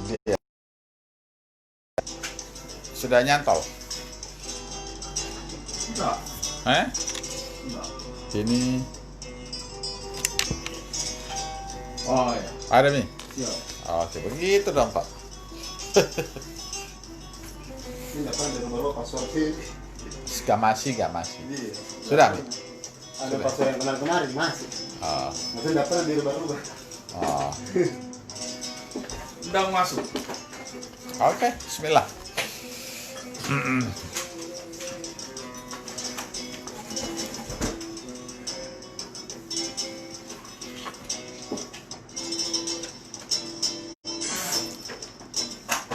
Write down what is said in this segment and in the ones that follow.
Dia sudah nyantol. Enggak. Enggak. Ini Oh ya. ada nih. Siap. Oke, begitu dong Pak. Ini apa dari baru password ini? Gak masih. Iya. Sudah. Ada password yang kemarin masih. Oh, Masih dapat di rubah-rubah. oh. Sedang masuk. Oke, Bismillah.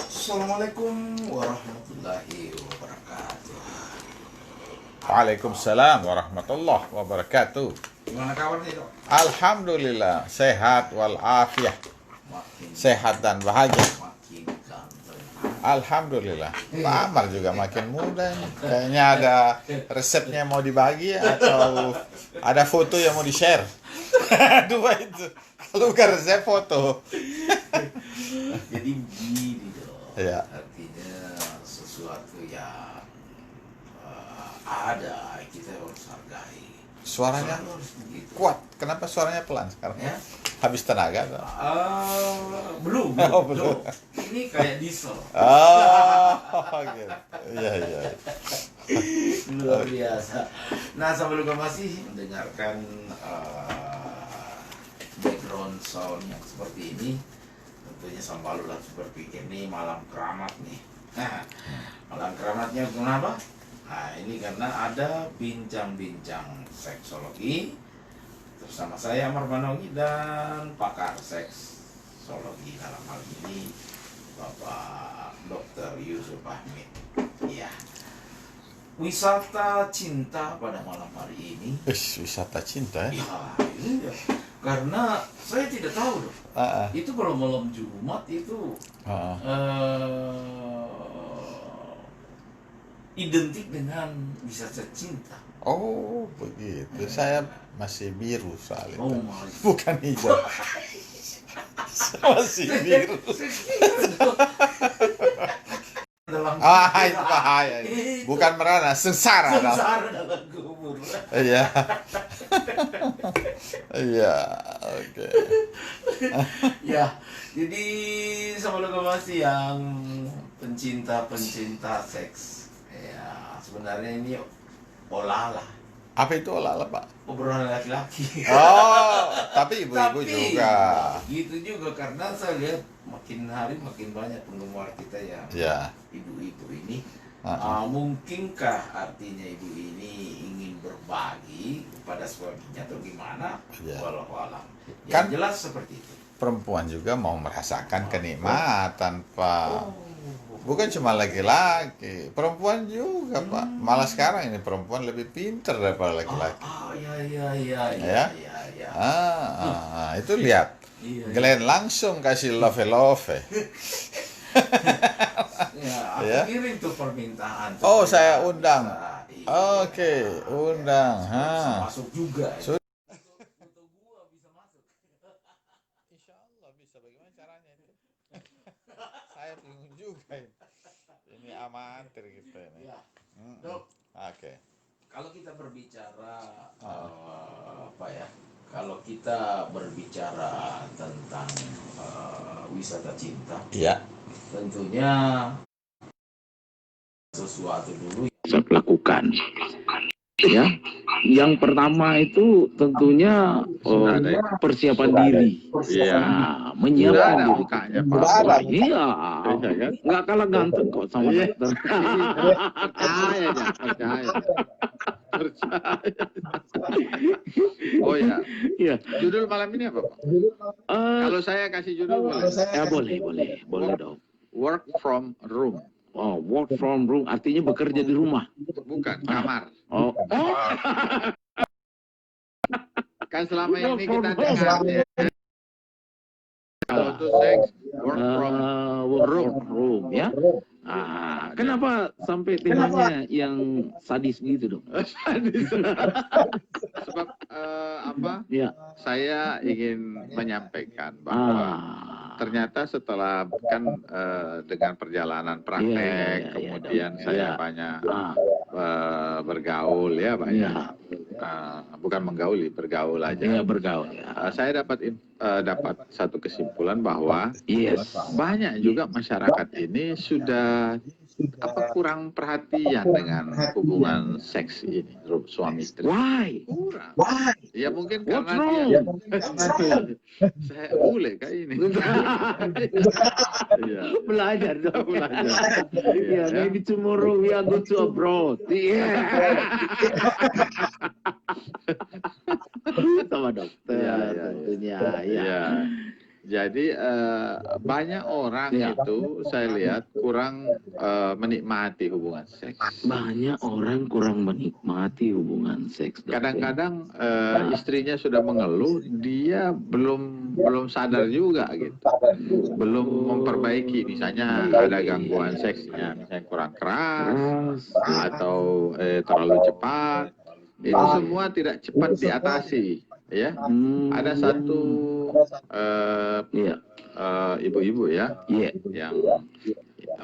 Assalamualaikum warahmatullahi wabarakatuh. Waalaikumsalam warahmatullahi wabarakatuh. Gimana kabarnya dok? Alhamdulillah, sehat walafiat. Makin Sehat dan bahagia. makin ganteng. Alhamdulillah. Pak Amar juga makin muda ini. Kayaknya ada resepnya mau dibagi atau ada foto yang mau di-share. Dua itu. Kalau bukan resep, foto. Jadi begini dok. Iya. Artinya sesuatu yang ada kita harus hargai. Suaranya Selalu harus begitu. kuat. Kenapa suaranya pelan sekarang? Ya? Habis tenaga atau? Belum. Oh, belum. Ini kayak diesel. Oh, gitu. Iya. Luar biasa. Nah, sambil lupa masih mendengarkan background sound yang seperti ini, tentunya sambil langsung berpikir nih malam keramat nih. Nah, malam keramatnya kenapa? Nah, ini karena ada bincang-bincang seksologi bersama saya Amar Manogi dan pakar seksologi dalam hal ini Bapak Dr. Yusuf Ahmid. Ya. Wisata cinta pada malam hari ini. Wisata cinta ya? Ya, ini ya. Karena saya tidak tahu loh. Itu kalau malam Jumat itu identik dengan wisata cinta. Oh, begitu. Saya masih biru soal itu. Oh, Bukan hijau. Masih biru. Dalam Itu bahaya. Bukan merana, sengsara. sengsara dalam kubur. Iya. Iya, oke. Ya, jadi sama masih yang pencinta seks. Ya, sebenarnya ini olah-olah. Apa itu olah-olah, Pak? Obrolan laki-laki. Oh, tapi ibu-ibu Tapi, juga. gitu juga karena saya lihat makin hari makin banyak penggemar kita yang Ya. ibu-ibu ini. Uh-uh. Mungkinkah artinya ibu ini ingin berbagi kepada suaminya atau gimana? Ya. Walau alam. Yang Kan jelas seperti itu. perempuan juga mau merasakan kenikmatan, Pak. Oh. Bukan cuma laki-laki, perempuan juga, Pak. Malah sekarang ini perempuan lebih pintar daripada laki-laki. Ya. Itu lihat. Iya. Glenn langsung kasih love. Ya, aku Ya. kirim tuh permintaan. Oh, saya undang. Iya. Oke, undang. Masuk juga. Sudah. Foto gua bisa masuk. Insya Allah bisa. Bagaimana caranya itu? Saya bingung juga ini. Ini amatir kita ini. Ya. Dok, Oke. kalau kita berbicara apa ya? Kalau kita berbicara tentang wisata cinta, Iya. tentunya sesuatu dulu yang lakukan. Ya, yang pertama itu tentunya persiapan diri. Iya. Nah, menyiapkan diri. Angkanya, Pak. Wah, iya, kan? nggak kalah ganteng kok sama dokter. Percaya. Oh ya. Iya. Judul malam ini apa, Pak? Kalau saya kasih judul boleh? Ya boleh dong. Work from room. Oh, work from room artinya bekerja di rumah. Bukan kamar. Oh, Kan selama ini kita dengar ya. Kalau untuk seks, work from room ya. Kenapa sampai temanya yang sadis gitu dong? Sebab apa? Ya. Saya ingin menyampaikan bahwa ternyata setelah kan dengan perjalanan praktek, kemudian saya banyak bergaul ya banyak. Bukan menggauli, bergaul aja. Iya, bergaul. Saya dapat satu kesimpulan bahwa banyak juga masyarakat ini sudah kurang perhatian dengan hubungan seks ini suami istri. Why? Kurang. Why? Ya mungkin What's karena wrong? saya bule kayak ini. Iya. Belajar dong. Belajar. Yeah, maybe tomorrow we are go to abroad. Yeah. Sama dokter tentunya. Iya. Jadi banyak orang itu saya lihat kurang menikmati hubungan seks. Banyak orang kurang menikmati hubungan seks. Kadang-kadang istrinya sudah mengeluh, dia belum sadar juga gitu, belum memperbaiki. Misalnya ada gangguan seksnya, misalnya kurang keras atau terlalu cepat. Itu semua tidak cepat diatasi. Ya, ada satu ibu-ibu ya, yang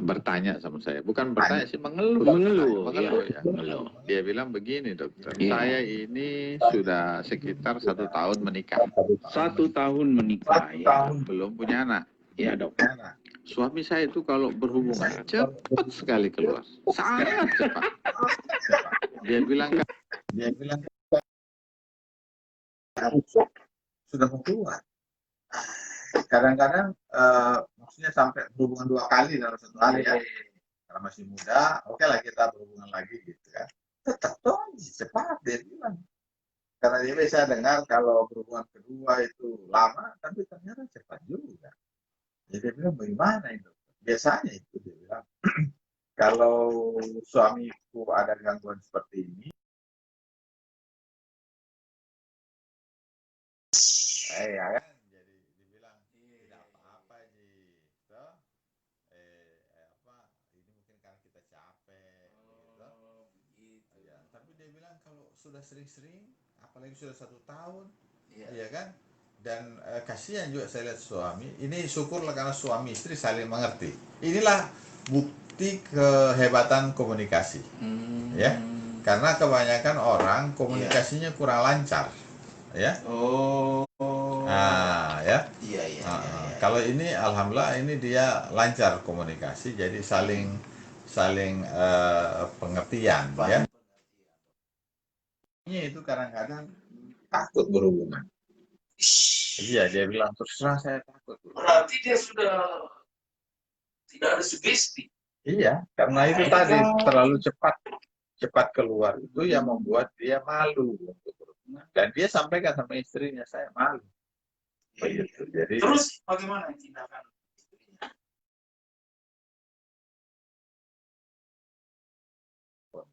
bertanya sama saya, bukan bertanya sih, mengeluh ya. Dia bilang begini, dokter, saya ini sudah sekitar 1 tahun menikah. 1 tahun menikah, ya. Belum punya anak. Ya, dok. Suami saya itu kalau berhubungan cepat sekali keluar, sangat cepat. Dia bilang sudah mau keluar. Kadang-kadang maksudnya sampai berhubungan 2 kali dalam 1 hari ya. Karena masih muda, oke lah kita berhubungan lagi gitu kan. Tetap dong cepat, dia bilang. Karena dia bisa dengar kalau berhubungan kedua itu lama, tapi ternyata cepat juga. Jadi dia bilang bagaimana itu? Biasanya itu dia bilang kalau suamiku ada gangguan seperti ini, ya kan, jadi dibilang tidak apa-apa gitu, ini mungkin karena kita capek gitu. Ya, tapi dia bilang kalau sudah sering-sering, apalagi sudah 1 tahun, ya kan, dan kasihan juga saya lihat suami ini, syukurlah karena suami istri saling mengerti. Inilah bukti kehebatan komunikasi, ya, karena kebanyakan orang komunikasinya kurang lancar, ya. Ya. Kalau ini alhamdulillah ini dia lancar komunikasi, jadi saling pengertian ya. Itu kadang-kadang takut berhubungan. Iya, dia bilang terus terang saya takut. Berarti dia sudah tidak ada sugesti. Iya, karena itu tadi terlalu cepat keluar itu yang membuat dia malu untuk berhubungan. Dan dia sampaikan sama istrinya, saya malu. Begitu. Jadi Terus bagaimana tindakan istrinya?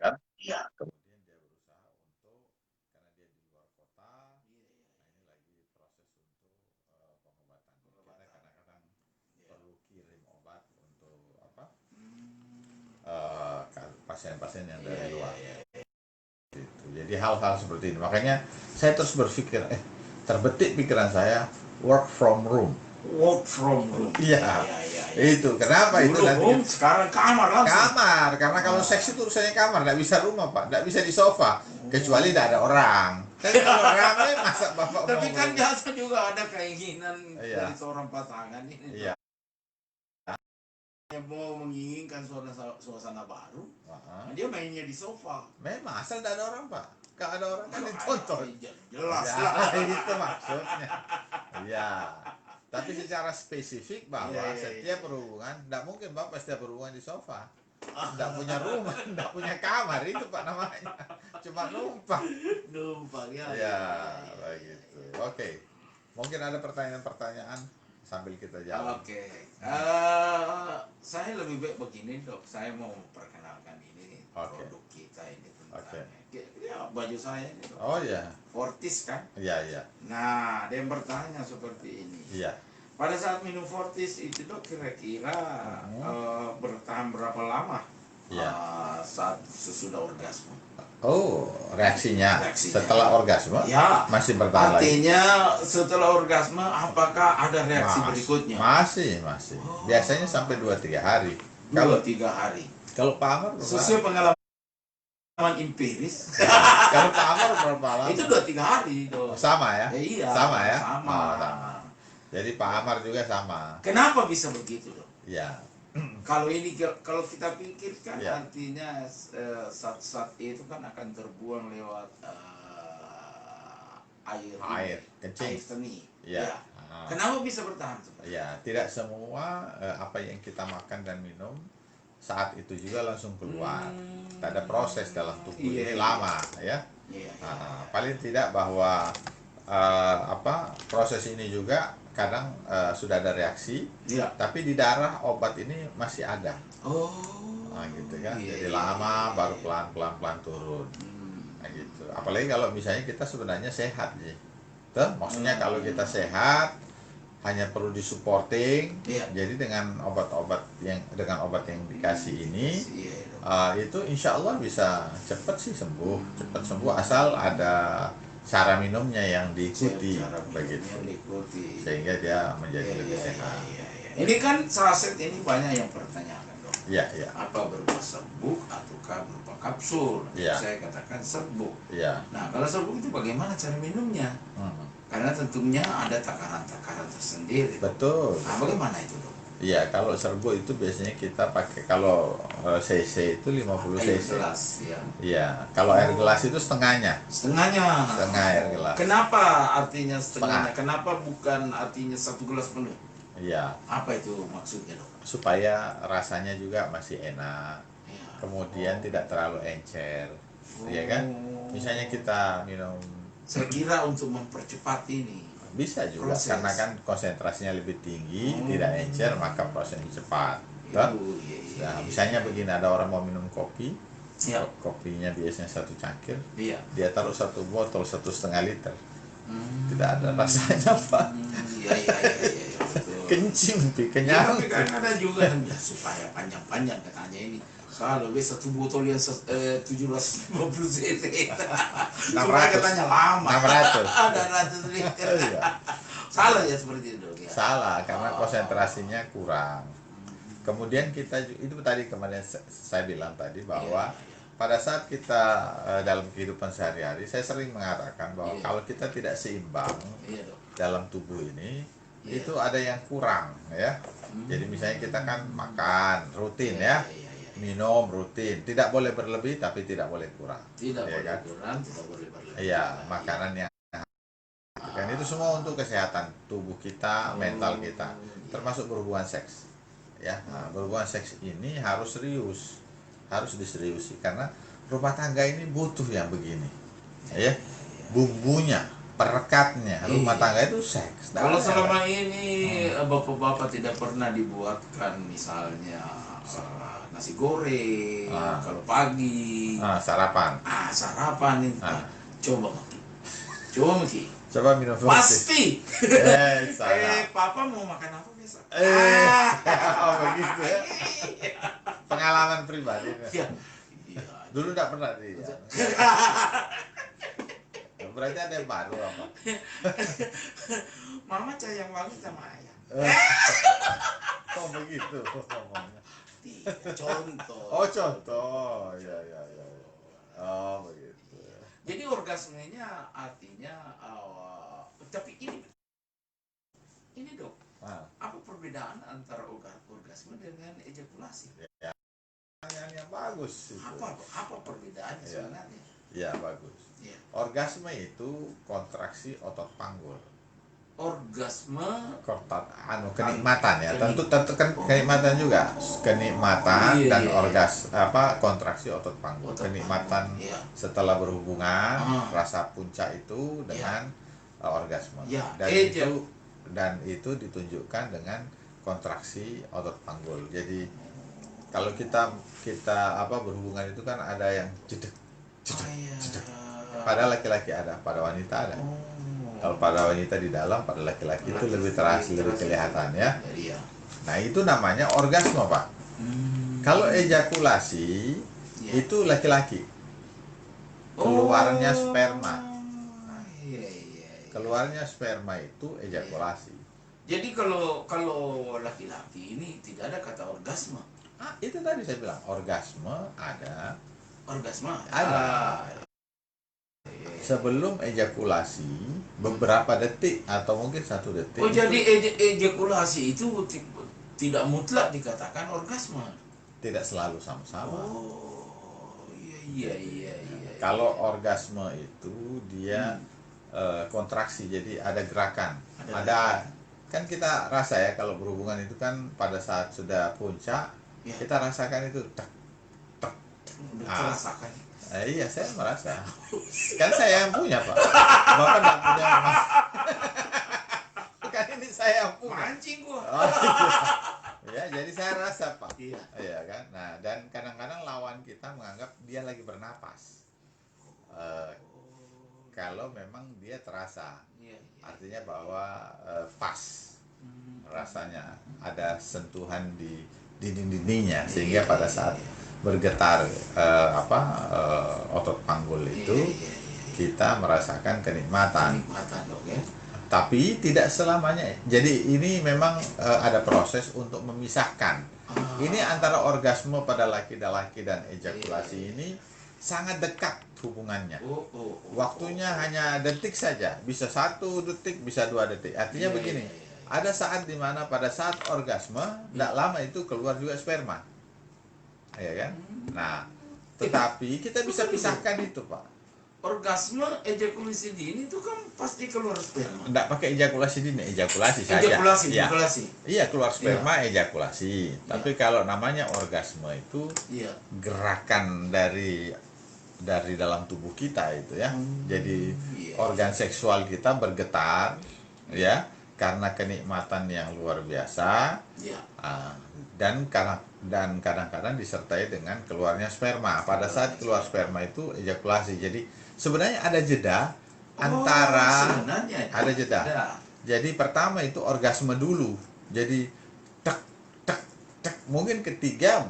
Kan? Iya. Kemudian dia berusaha untuk, karena dia di luar kota, ini lagi proses untuk pengobatan. Karena kadang-kadang perlu kirim obat untuk pasien-pasien yang dari luar. Gitu. Jadi hal-hal seperti ini. Makanya saya terus berpikir, terbetik pikiran saya, work from room. Iya. Itu kenapa itu nanti sekarang kamar langsung. Kamar, karena kalau seks itu urusannya kamar, nggak bisa rumah Pak, nggak bisa di sofa, kecuali tidak ada orang. Tapi kalau ramai masa bapak Tapi mau kan biasa juga ada keinginan Iya. dari seorang pasangan ini. Iya. Yang mau menginginkan suasana baru, dia mainnya di sofa. Memang asal tidak ada orang Pak, kalau ada orang kan ditonton. Jelas Ya, lah. itu maksudnya. Iya. Tapi secara spesifik bahwa setiap berhubungan, tidak mungkin Bapak setiap berhubungan di sofa. Tidak punya rumah, tidak punya kamar, itu Pak namanya. Cuma numpang. Numpang ya. Ya, begitu. Oke. Mungkin ada pertanyaan-pertanyaan sambil kita jalan. Oke. Saya lebih baik begini, Dok. Saya mau memperkenalkan ini produk kita ini tentang ya, baju saya ini, Dok. Oh ya. Fortis kan? Iya, iya. Nah, dia bertanya seperti ini. Iya. Pada saat minum Fortis itu, Dok, kira-kira bertahan berapa lama Iya. Saat sesudah orgasme. Oh, reaksinya, Reaksinya. setelah orgasme Ya, masih bertahan lagi. artinya setelah orgasme apakah ada reaksi berikutnya? Masih. Oh. Biasanya sampai 2-3 hari. 2-3 hari. Kalau Pak Amar berapa? Sesuai pengalaman empiris, Kalau Pak Amar berapa lama? itu 2-3 hari dong. Sama ya? Iya. Sama ya? Sama. Oh, sama. Jadi Pak Amar juga sama. Kenapa bisa begitu dong? Ya. Kalau ini kalau kita pikirkan Ya. artinya zat-zat itu kan akan terbuang lewat Air kencing. air seni. Ya. Ya. Kenapa bisa bertahan seperti Ya, tidak semua apa yang kita makan dan minum saat itu juga langsung keluar. Ada proses dalam tubuh Iya, ini iya. lama ya. Iya. Paling tidak bahwa proses ini juga kadang sudah ada reaksi, Iya. tapi di darah obat ini masih ada. Oh. Gitu kan. Iya, Jadi iya, lama iya, baru iya. pelan turun. Hmm. Gitu. Apalagi kalau misalnya kita sebenarnya sehat, Ji. Tuh, maksudnya kalau kita sehat hanya perlu disupporting. Iya. Jadi dengan obat yang dikasih ini Iya, itu insya Allah bisa cepat sembuh asal ada cara minumnya yang diikuti Cara begitu, minumnya diikuti. sehingga dia menjadi Iya, lebih iya, sehat. iya, iya. Ini kan saset ini banyak yang pertanyakan dong. Iya. Apa berupa serbuk ataukah berupa kapsul? Iya. Saya katakan serbuk. Iya. Nah, kalau serbuk itu bagaimana cara minumnya? Karena tentunya ada takaran-takaran tersendiri. Betul. Nah, bagaimana itu dong? Iya, kalau serbuk itu biasanya kita pakai, kalau cc itu 50 Air cc. gelas, ya. Iya, kalau air gelas itu setengahnya. Setengahnya. Setengah air gelas. Kenapa artinya setengahnya? Kenapa bukan artinya 1 gelas penuh? Iya, Apa itu maksudnya dong? supaya rasanya juga masih enak. Ya. Kemudian tidak terlalu encer. Iya kan? Misalnya kita minum, Saya kira untuk mempercepat ini. bisa juga Proses. karena kan konsentrasinya lebih tinggi, Oh. tidak encer, maka prosesnya cepat. Itu, Toh? iya, iya, Nah, iya. misalnya begini, ada orang mau minum kopi, Ya. kopinya biasanya 1 cangkir, Iya. dia taruh 1 botol 1,5 liter, Hmm. tidak ada rasanya Pak, Iya, iya, iya, betul. kencing, Pi, Ya, kenyang. tapi kan ada juga yang ya, supaya panjang-panjang katanya ini. Kalau lebih 1 botol yang 750 cc. Supaya 600. katanya lama. 600. Ada 100 liter. Iya. Salah ya seperti itu dong ya. Salah, karena konsentrasinya kurang. Kemudian itu tadi kemarin saya bilang tadi bahwa pada saat kita dalam kehidupan sehari-hari, saya sering mengatakan bahwa Iya. kalau kita tidak seimbang Iya dong. dalam tubuh ini, Iya. itu ada yang kurang ya. Jadi misalnya kita kan makan rutin ya, Iya, iya, iya. minum rutin, tidak boleh berlebih tapi tidak boleh kurang. Tidak Iya boleh kan? kurang, tidak boleh berlebih. Iya, makanan yang kan itu semua untuk kesehatan tubuh kita, mental kita, termasuk berhubungan seks. Ya, nah, berhubungan seks ini harus serius, harus diseriusi karena rumah tangga ini butuh yang begini, ya, bumbunya, perekatnya. Rumah tangga itu seks. Kalau Nah, selama ini bapak-bapak tidak pernah dibuatkan misalnya nasi goreng, kalau pagi, sarapan. sarapan itu, coba Maki, coba Maki, Coba minum kopi. pasti. Salah. Papa mau makan apa besok? Oh begitu ya. Pengalaman pribadi. Iya. Iya. Dulu tidak pernah dia. Berarti ada yang baru apa? Mama sayang banget sama ayah. Oh begitu ngomongnya. Tidak, contoh. Oh contoh, ya. Oh begitu. Jadi orgasmenya artinya, tapi ini dok, apa perbedaan antara orgasme dengan ejakulasi? Yang bagus itu. Apa perbedaannya Iya. sebenarnya? Ya bagus. Iya. Orgasme itu kontraksi otot panggul. Orgasme, Kenikmatan ya. Tentu kenikmatan juga. Kenikmatan Iya, dan iya. kontraksi otot panggul. Otot Kenikmatan panggul, iya. setelah berhubungan, Ah. rasa puncak itu dengan orgasme. Ya, Dan itu ditunjukkan dengan kontraksi otot panggul. Jadi kalau kita berhubungan itu kan ada yang jedek. Pada laki-laki ada, pada wanita ada. Kalau pada wanita di dalam, pada laki-laki itu lebih terasa, lebih kelihatan ya. Iya. Nah itu namanya orgasme Pak. Kalau ejakulasi Ya. itu laki-laki. Keluarnya sperma. Iya, iya, iya. Keluarnya sperma itu ejakulasi. Jadi kalau laki-laki ini tidak ada kata orgasme. Itu tadi saya bilang orgasme ada. Orgasme Ada. Sebelum ejakulasi beberapa detik atau mungkin 1 detik. Oh, jadi ejakulasi itu tidak mutlak dikatakan orgasme. Tidak selalu sama-sama. Oh, iya, iya, iya. Kalau orgasme itu dia kontraksi, jadi ada gerakan. Ada kan kita rasa ya kalau berhubungan itu kan pada saat sudah puncak Ya. kita rasakan itu tek. Udah terasakan. Iya, saya merasa. Kan saya yang punya, Pak. Bapak nggak punya. Kan ini saya yang punya. Mancing gua. Oh, iya. Ya, jadi saya rasa, Pak. Iya. Iya kan. Nah, dan kadang-kadang lawan kita menganggap dia lagi bernapas. Kalau memang dia terasa, Iya, iya. artinya bahwa pas rasanya, ada sentuhan di dinding-dindingnya sehingga pada saat bergetar otot panggul itu kita merasakan kenikmatan. Kenikmatan, dok ya. Tapi tidak selamanya. Jadi ini memang ada proses untuk memisahkan. Ini antara orgasme pada laki-laki dan ejakulasi ini sangat dekat hubungannya. Waktunya hanya detik saja, bisa 1 detik, bisa 2 detik. Artinya begini, ada saat dimana pada saat orgasme, tidak lama itu keluar juga sperma, ya kan? Nah, tetapi kita bisa pisahkan itu, Pak. Orgasme, ejakulasi dini itu kan pasti keluar sperma. Tidak pakai ejakulasi dini, ejakulasi saja. Ejakulasi, Ya. ejakulasi. Iya, keluar sperma, ejakulasi. Tapi kalau namanya orgasme itu Iya. gerakan dari dalam tubuh kita itu ya. Jadi organ seksual kita bergetar ya karena kenikmatan yang luar biasa. Iya. Dan kadang-kadang disertai dengan keluarnya sperma. Pada saat keluar sperma itu ejakulasi. Jadi sebenarnya ada jeda antara sebenarnya ada jeda. ada. Jadi pertama itu orgasme dulu. Jadi tek tek tek, mungkin ketiga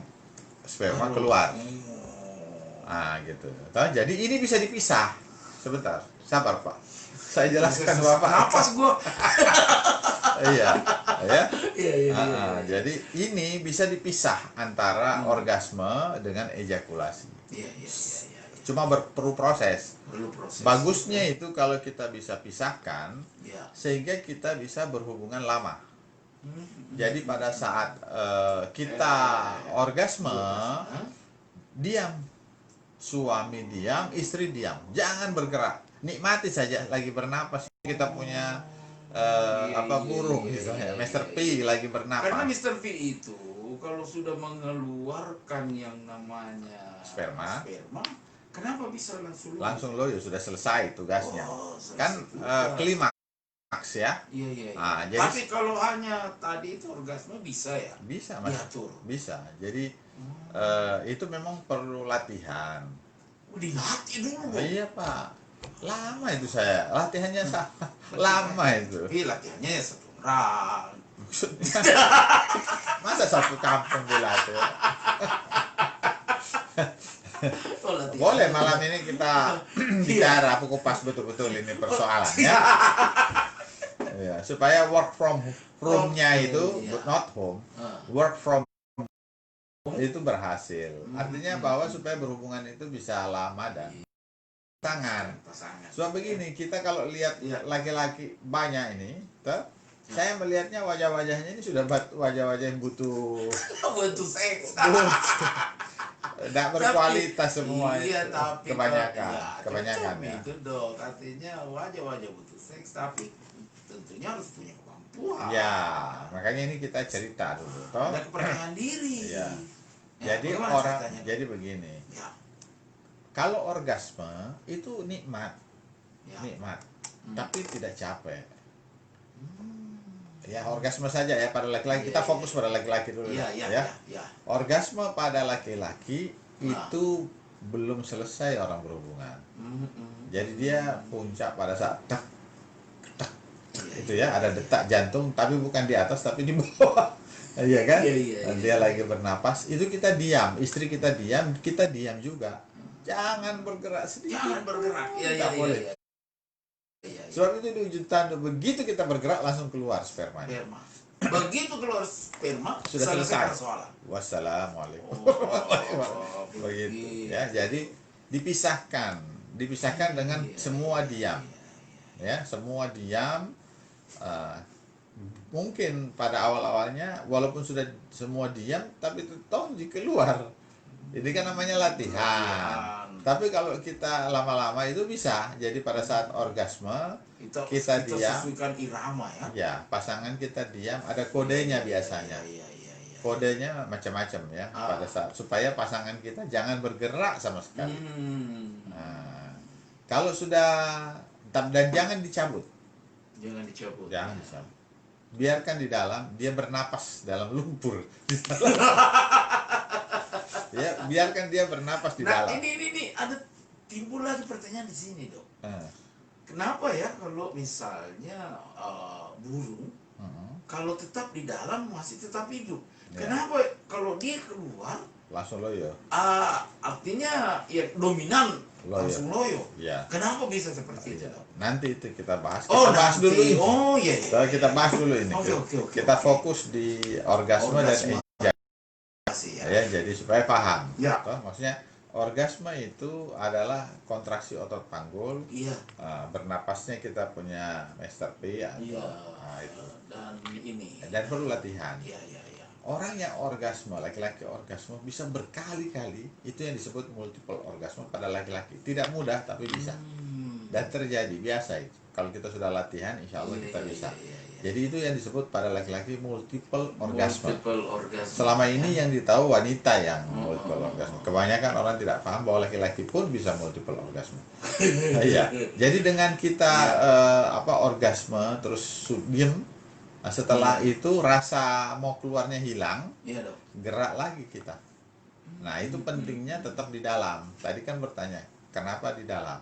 sperma keluar. Gitu. Jadi ini bisa dipisah. Sebentar, sabar, Pak. Saya jelaskan Bapak. Napas gua. Iya, ya. Iya. Jadi ini bisa dipisah antara orgasme dengan ejakulasi. Iya. Cuma perlu proses. Perlu proses. Bagusnya itu kalau kita bisa pisahkan, Iya. sehingga kita bisa berhubungan lama. Jadi pada saat kita orgasme, diam. Suami diam, istri diam. Jangan bergerak. Nikmati saja lagi bernapas. Kita punya burung misalnya, Mr. P lagi bernapas. Karena Mr. P itu kalau sudah mengeluarkan yang namanya Sperma, kenapa bisa langsung lo ya sudah selesai tugasnya. Selesai Kan tugas. klimaks ya. Iya. Jadi, tapi kalau hanya tadi itu orgasme bisa ya? Bisa, Mas. Diatur. Bisa. Jadi itu memang perlu latihan. Dilatih dulu. Iya, Pak. Lama itu saya. Latihannya sama. Lama itu. Latihannya ya 1 orang. Masa satu kampung dilatih? Latihan. Boleh malam ini kita bicara, aku kupas betul-betul ini persoalannya. Ya, supaya work from home-nya itu, not home, work from home itu berhasil. Artinya bahwa supaya berhubungan itu bisa lama dan pasangan. Sebab begini, kita kalau lihat laki-laki banyak ini, saya melihatnya wajah-wajahnya ini sudah wajah-wajah yang butuh seks. tidak berkualitas semua itu. Iya, tapi kebanyakan ya. Itu dong, artinya wajah-wajah butuh seks, tapi tentunya harus punya kemampuan. Ya, makanya ini kita cerita dulu, toh. Ada kepercayaan diri. Ya. Ya, Jadi bagaimana orang ceritanya? jadi begini. Ya. Kalau orgasme itu nikmat, Ya. nikmat, tapi tidak capek. Ya, orgasme saja ya pada laki-laki. Kita fokus pada laki-laki dulu Iya. ya. Orgasme pada laki-laki itu belum selesai orang berhubungan. Jadi dia puncak pada saat tak itu ya, ada detak jantung tapi bukan di atas tapi di bawah. Iya kan? Iya. Dan dia lagi bernapas, itu kita diam, istri kita diam juga. Jangan bergerak sedikit. Jangan bergerak. Iya, Nggak boleh. Iya. Sebab itu diwujudkan, begitu kita bergerak langsung keluar sperma. Sperma. Begitu keluar sperma, Sudah selesai. persoalan. Wassalamualaikum. Oh, Begitu ya. Jadi dipisahkan dengan semua diam. Ya, semua diam. Mungkin pada awal-awalnya walaupun sudah semua diam, tapi tetap keluar. Ini kan namanya latihan. Tapi kalau kita lama-lama itu bisa. Jadi pada saat orgasme kita diam. Sesuaikan irama ya. Ya, pasangan kita diam. Ada kodenya biasanya. Iya. Kodenya macam-macam ya. Pada saat supaya pasangan kita jangan bergerak sama sekali. Nah, kalau sudah dan jangan dicabut. Jangan dicabut. Jangan dicabut. Biarkan di dalam, dia bernapas dalam lumpur. Ya, biarkan dia bernapas di dalam. Nah, ini ada timbul lagi pertanyaan di sini, Dok. Eh, Kenapa ya kalau misalnya burung kalau tetap di dalam masih tetap hidup? Ya. Kenapa kalau dia keluar langsung loyo. artinya ya dominan Loyo. langsung loyo. Ya. Kenapa bisa seperti itu, Dok? Nanti itu kita bahas. Oh, Kita bahas nanti. dulu ini. Oh, iya. Kita bahas dulu ini. Oke. Kita fokus di orgasme dan Ejakulasi, ya. ya, jadi supaya paham. Ya. Toh, maksudnya orgasme itu adalah kontraksi otot panggul. Iya. Bernapasnya kita punya Master P ya. Iya. Itu. Dan ini. Dan perlu latihan. Iya. Orang yang orgasme, laki-laki orgasme bisa berkali-kali, itu yang disebut multiple orgasme pada laki-laki. Tidak mudah tapi bisa. Dan terjadi biasa itu. Kalau kita sudah latihan, insya Allah kita bisa. Iya. Jadi itu yang disebut pada laki-laki multiple orgasme. Multiple orgasme. Selama ini yang ditahu wanita yang multiple orgasme. Kebanyakan orang tidak paham bahwa laki-laki pun bisa multiple orgasme. Iya. Jadi dengan kita orgasme terus diem, nah, setelah itu rasa mau keluarnya hilang, Iya, Dok. gerak lagi kita. Nah, itu pentingnya tetap di dalam. Tadi kan bertanya, kenapa di dalam?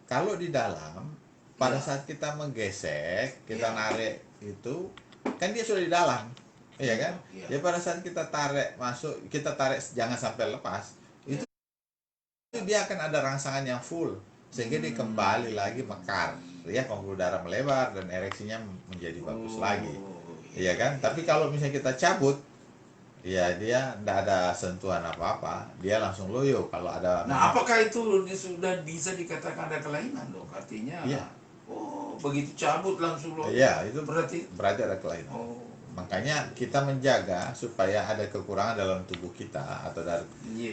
Kalau di dalam, pada saat kita menggesek, kita narik itu, kan dia sudah di dalam. Iya kan? Ya pada saat kita tarik masuk, kita tarik jangan sampai lepas. Itu dia akan ada rangsangan yang full sehingga dia kembali lagi mekar. Ya, pembuluh darah melebar dan ereksinya menjadi bagus lagi. Iya kan? Tapi kalau misalnya kita cabut, ya dia tidak ada sentuhan apa-apa, dia langsung loyo kalau ada. Nah, apakah itu sudah bisa dikatakan ada kelainan, Dok? Artinya, Iya. Begitu cabut langsung loyo. Iya, itu berarti ada kelainan. Makanya kita menjaga supaya ada kekurangan dalam tubuh kita atau dari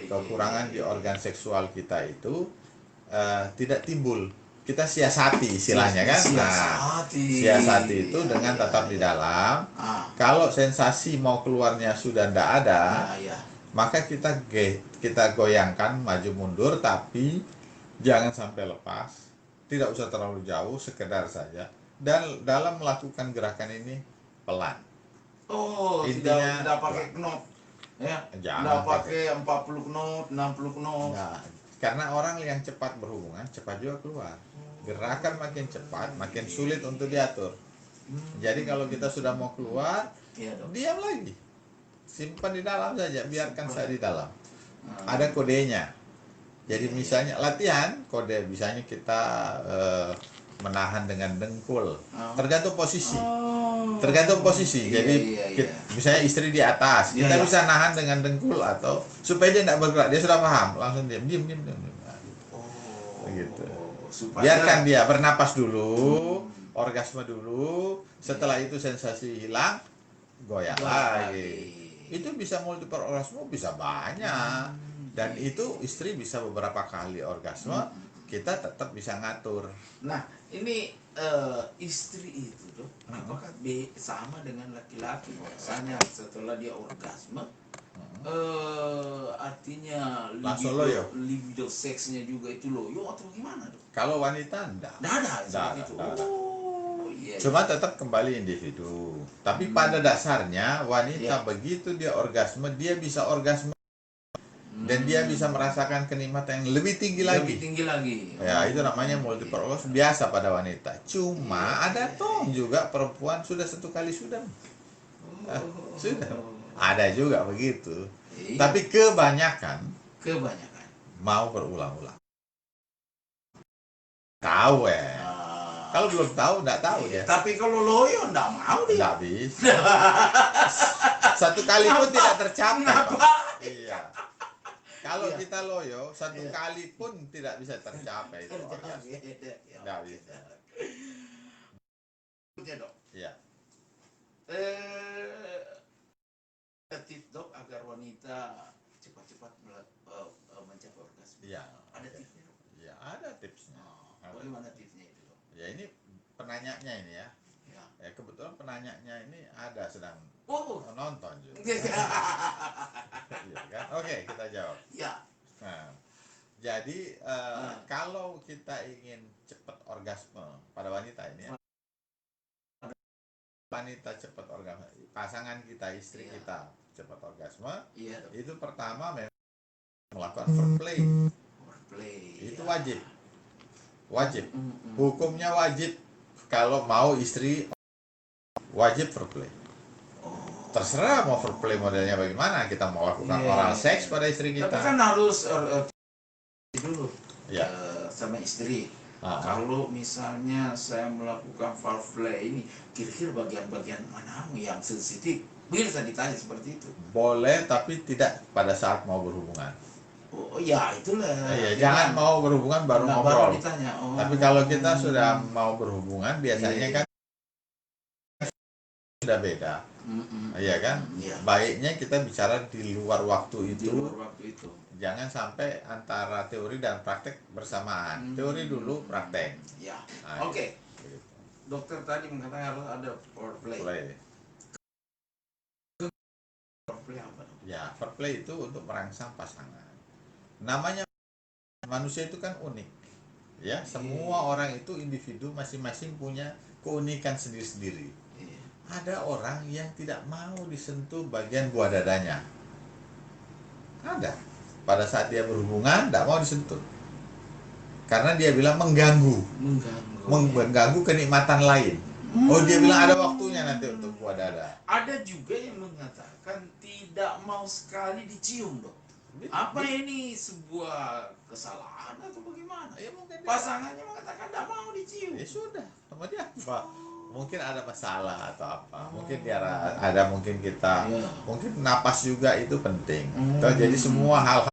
kekurangan di organ seksual kita itu tidak timbul. Kita siasati istilahnya kan. Siasati itu dengan tetap di dalam. Kalau sensasi mau keluarnya sudah tidak ada, maka kita goyangkan maju mundur, tapi jangan sampai lepas. Tidak usah terlalu jauh, sekedar saja. Dan dalam melakukan gerakan ini pelan. Intinya tidak pakai knot. Ya. Tidak pakai 40 knot, 60 knot. Nah, karena orang yang cepat berhubungan, cepat juga keluar. Gerakan makin cepat, makin sulit untuk diatur. Jadi kalau kita sudah mau keluar, diam lagi. Simpan di dalam saja, biarkan saya di dalam. Ada kodenya. Jadi misalnya latihan, kode misalnya kita menahan dengan dengkul. Tergantung posisi. Jadi misalnya istri di atas, kita bisa nahan dengan dengkul atau supaya dia tidak bergerak. Dia sudah paham, langsung diam. Begitu. Biarkan dia bernapas dulu, orgasme dulu. Setelah itu sensasi hilang, goyang lagi. Itu bisa multiple orgasme, bisa banyak. Dan itu istri bisa beberapa kali orgasme, kita tetap bisa ngatur. Nah, ini istri itu, Dok, apakah sama dengan laki-laki? Misalnya setelah dia orgasme, artinya libido seksnya juga itu loyo atau gimana, Dok? Kalau wanita enggak. Cuma tetap kembali individu. Tapi pada dasarnya wanita begitu dia orgasme, dia bisa orgasme dan dia bisa merasakan kenikmatan yang lebih tinggi lagi. Ya, itu namanya multiple orgasme biasa pada wanita. Cuma ada juga perempuan sudah satu kali sudah. Sudah. Ada juga begitu. Iya. Tapi kebanyakan mau berulang-ulang. Tahu ya. Kalau belum tahu, nggak tahu ya. Tapi kalau loyo nggak mau dia. Nggak bisa. Satu kali pun tidak tercapai. Pak. Iya. Kalau kita loyo, satu kali pun tidak bisa tercapai itu orgasme. Nggak bisa. Dok. Iya. Tips dok agar wanita cepat-cepat mencapai orgasme. Iya. Ada tipsnya dok? Iya, ada tipsnya. Bagaimana tipsnya itu dok? Ya ini penanyanya ini ya. Ya. Ya kebetulan penanyanya ini ada sedang nonton juga. Iya kan? Oke, kita jawab. Ya. Nah, jadi kalau kita ingin cepat orgasme pada wanita ini ya, wanita cepat orgasme, pasangan kita, istri kita cepat orgasme, itu pertama memang melakukan foreplay. Itu wajib. Hukumnya wajib. Kalau mau istri wajib foreplay. Terserah mau foreplay modelnya bagaimana, kita mau lakukan oral seks pada istri kita. Tapi kan harus dulu sama istri. Kalau misalnya saya melakukan foreplay ini, kira-kira bagian-bagian mana yang sensitif? Bisa ditanya seperti itu. Boleh, tapi tidak pada saat mau berhubungan. Oh ya itulah. Iya, jangan mau berhubungan baru ngobrol. Ditanya. Tapi kalau kita sudah mau berhubungan, biasanya kan sudah beda. Iya kan? Baiknya kita bicara di luar waktu itu. Jangan sampai antara teori dan praktek bersamaan. Teori dulu, praktek. Ya. Nah, Oke. gitu. Dokter tadi mengatakan harus ada foreplay. Foreplay apa dok? Ya, foreplay itu untuk merangsang pasangan. Namanya manusia itu kan unik. Ya, semua orang itu individu masing-masing punya keunikan sendiri-sendiri. Ada orang yang tidak mau disentuh bagian buah dadanya. Ada. Pada saat dia berhubungan, tidak mau disentuh. Karena dia bilang mengganggu kenikmatan lain. Oh, dia bilang ada waktunya nanti untuk buah dada. Ada juga yang mengatakan tidak mau sekali dicium dok. Apa ini sebuah kesalahan atau bagaimana? Ya, mungkin pasangannya mengatakan tidak mau dicium. Ya sudah, sama dia Pak. Mungkin ada masalah atau apa. Mungkin dia ada, mungkin kita, mungkin napas juga itu penting. Jadi semua hal-hal.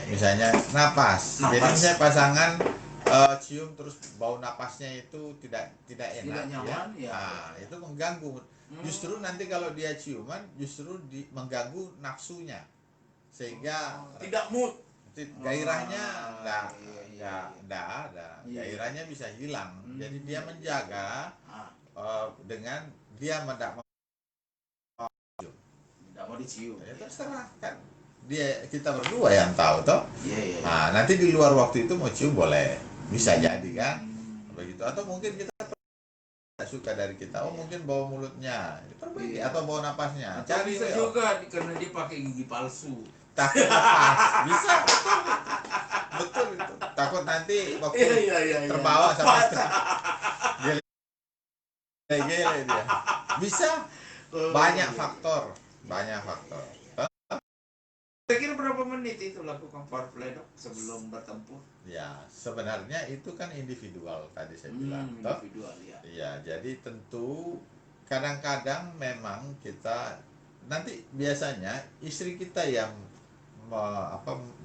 Misalnya napas. Jadi misalnya pasangan cium terus bau napasnya itu tidak enak, nyaman, Nah, itu mengganggu. Justru nanti kalau dia ciuman justru mengganggu nafsunya, sehingga tidak mood, gairahnya enggak ada, gairahnya bisa hilang. Jadi dia menjaga dengan dia tidak mau dicium. Ya terserah kan, kita berdua yang tahu toh. Nah, nanti di luar waktu itu mau cium boleh, bisa jadi kan, begitu. Atau mungkin kita tidak suka dari kita, mungkin bau mulutnya diperbaiki atau bau napasnya. Cari bisa juga karena dia pakai gigi palsu. Takut lepas, bisa, betul itu. Takut nanti waktu terbawa sama gele dia. Bisa, banyak faktor. Kira-kira berapa menit itu lakukan foreplay dok sebelum bertempur? Ya, sebenarnya itu kan individual tadi saya bilang. Individual ya. Iya, jadi tentu kadang-kadang memang kita nanti biasanya istri kita yang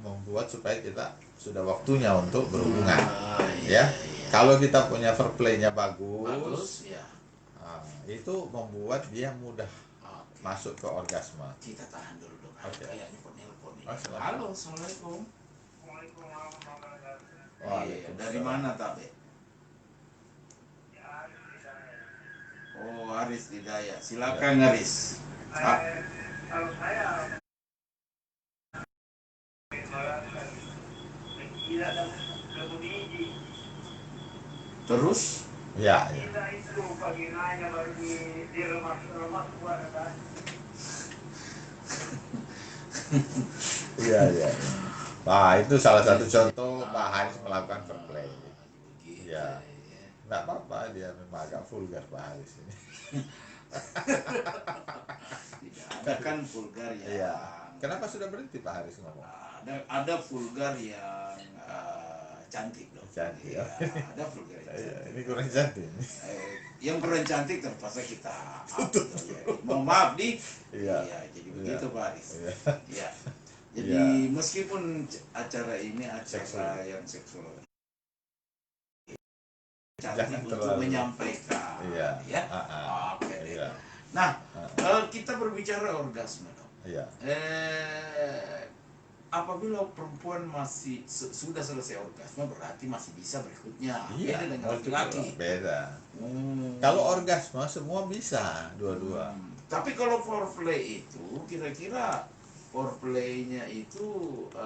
membuat supaya kita sudah waktunya untuk berhubungan. Kalau kita punya foreplay-nya bagus ya. Itu membuat dia mudah masuk ke orgasme. Kita tahan dulu dok. Kayaknya penelpon ini. Halo, assalamualaikum. Waalaikumsalam. Dari mana Tabe? Oh, Aris Hidayat. Silakan Aris. Kalau saya tidak ada kebudi. Terus? Ya. Kita itu baginanya baru di rumah buat ada. Iya. Nah, itu salah satu contoh Pak Haris melakukan foreplay. Iya. Nggak apa-apa, dia memang agak vulgar Pak Haris ini. Tidak ada kan vulgar yang Iya. Kenapa sudah berhenti Pak Haris ngomong? ada vulgar yang cantik dong. Cantik, Iya, ya. ada vulgar yang Iya, cantik. ini kurang cantik. Yang kurang cantik terpaksa kita hapus. Ya. Mohon maaf di. Iya. Jadi Iya. begitu Pak Haris. Iya. Iya. Jadi Iya. meskipun acara ini acara Seksual. yang seksual, Jangan cantik untuk terlalu. menyampaikan. Iya. Ya. Oke. Iya. Nah, kita berbicara orgasme dong. Iya. Apabila perempuan masih sudah selesai orgasme berarti masih bisa berikutnya. Iya. Beda dengan Oh, itu laki-laki. beda. Hmm. Kalau orgasme semua bisa dua-dua. Tapi kalau foreplay itu kira-kira foreplaynya itu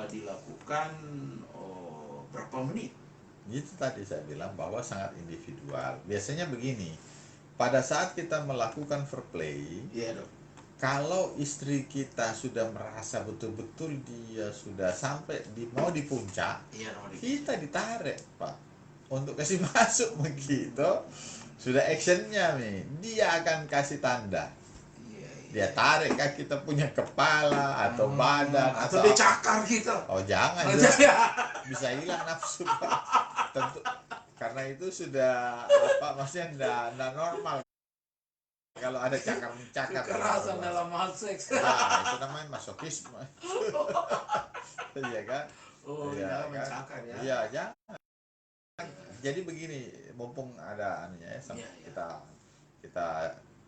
dilakukan berapa menit? Itu tadi saya bilang bahwa sangat individual. Biasanya begini, pada saat kita melakukan foreplay, Iya dong. kalau istri kita sudah merasa betul-betul dia sudah sampai mau di puncak, Iya dong. kita ditarik Pak untuk kasih masuk begitu. Sudah actionnya nih, dia akan kasih tanda. Iya. Dia tarik kan kita punya kepala atau badan atau dia cakar gitu. Oh jangan, Oh, juga. jangan. Bisa hilang nafsu Pak. Tentu karena itu sudah apa maksudnya enggak normal kalau ada cakar-cakar Kekerasan dalam hal seks. nah, itu namanya masokisme. Iya kan? Oh, Iya, jangan kan? mencakar ya. Iya, jangan. Jadi begini, mumpung ada anunya ya, Iya, iya. kita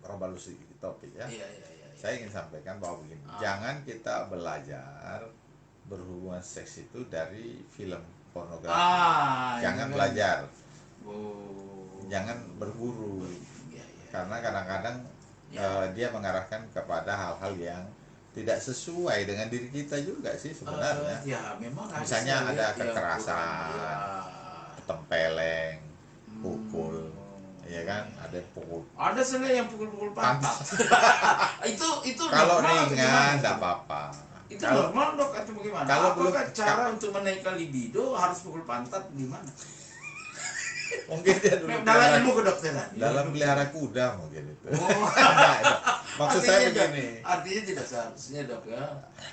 revolusi topik ya. Iya, iya, iya. Saya ingin sampaikan bahwa begini, Ah. jangan kita belajar berhubungan seks itu dari film pornografi. Jangan ini kan- belajar, Oh. jangan berburu, Iya, iya. karena kadang-kadang Ya. dia mengarahkan kepada hal-hal yang tidak sesuai dengan diri kita juga sih sebenarnya. Ya, memang ada Misalnya saya ada lihat yang kekerasan. kurang, ya. Tempeleng, pukul, Hmm. ya kan? Ada yang pukul. Ada saya yang pukul-pukul pantat. itu Kalau normal atau ringan, gimana? tidak apa-apa. Itu Kalau normal dok atau bagaimana? kalau Apakah belum- cara untuk menaikkan libido harus pukul pantat gimana? mungkin dia dulu Dalam pelihara- ilmu kedokteran. dalam pelihara kuda mungkin itu. Oh. Enggak. Maksud saya Artinya begini, Artinya tidak seharusnya dok ya.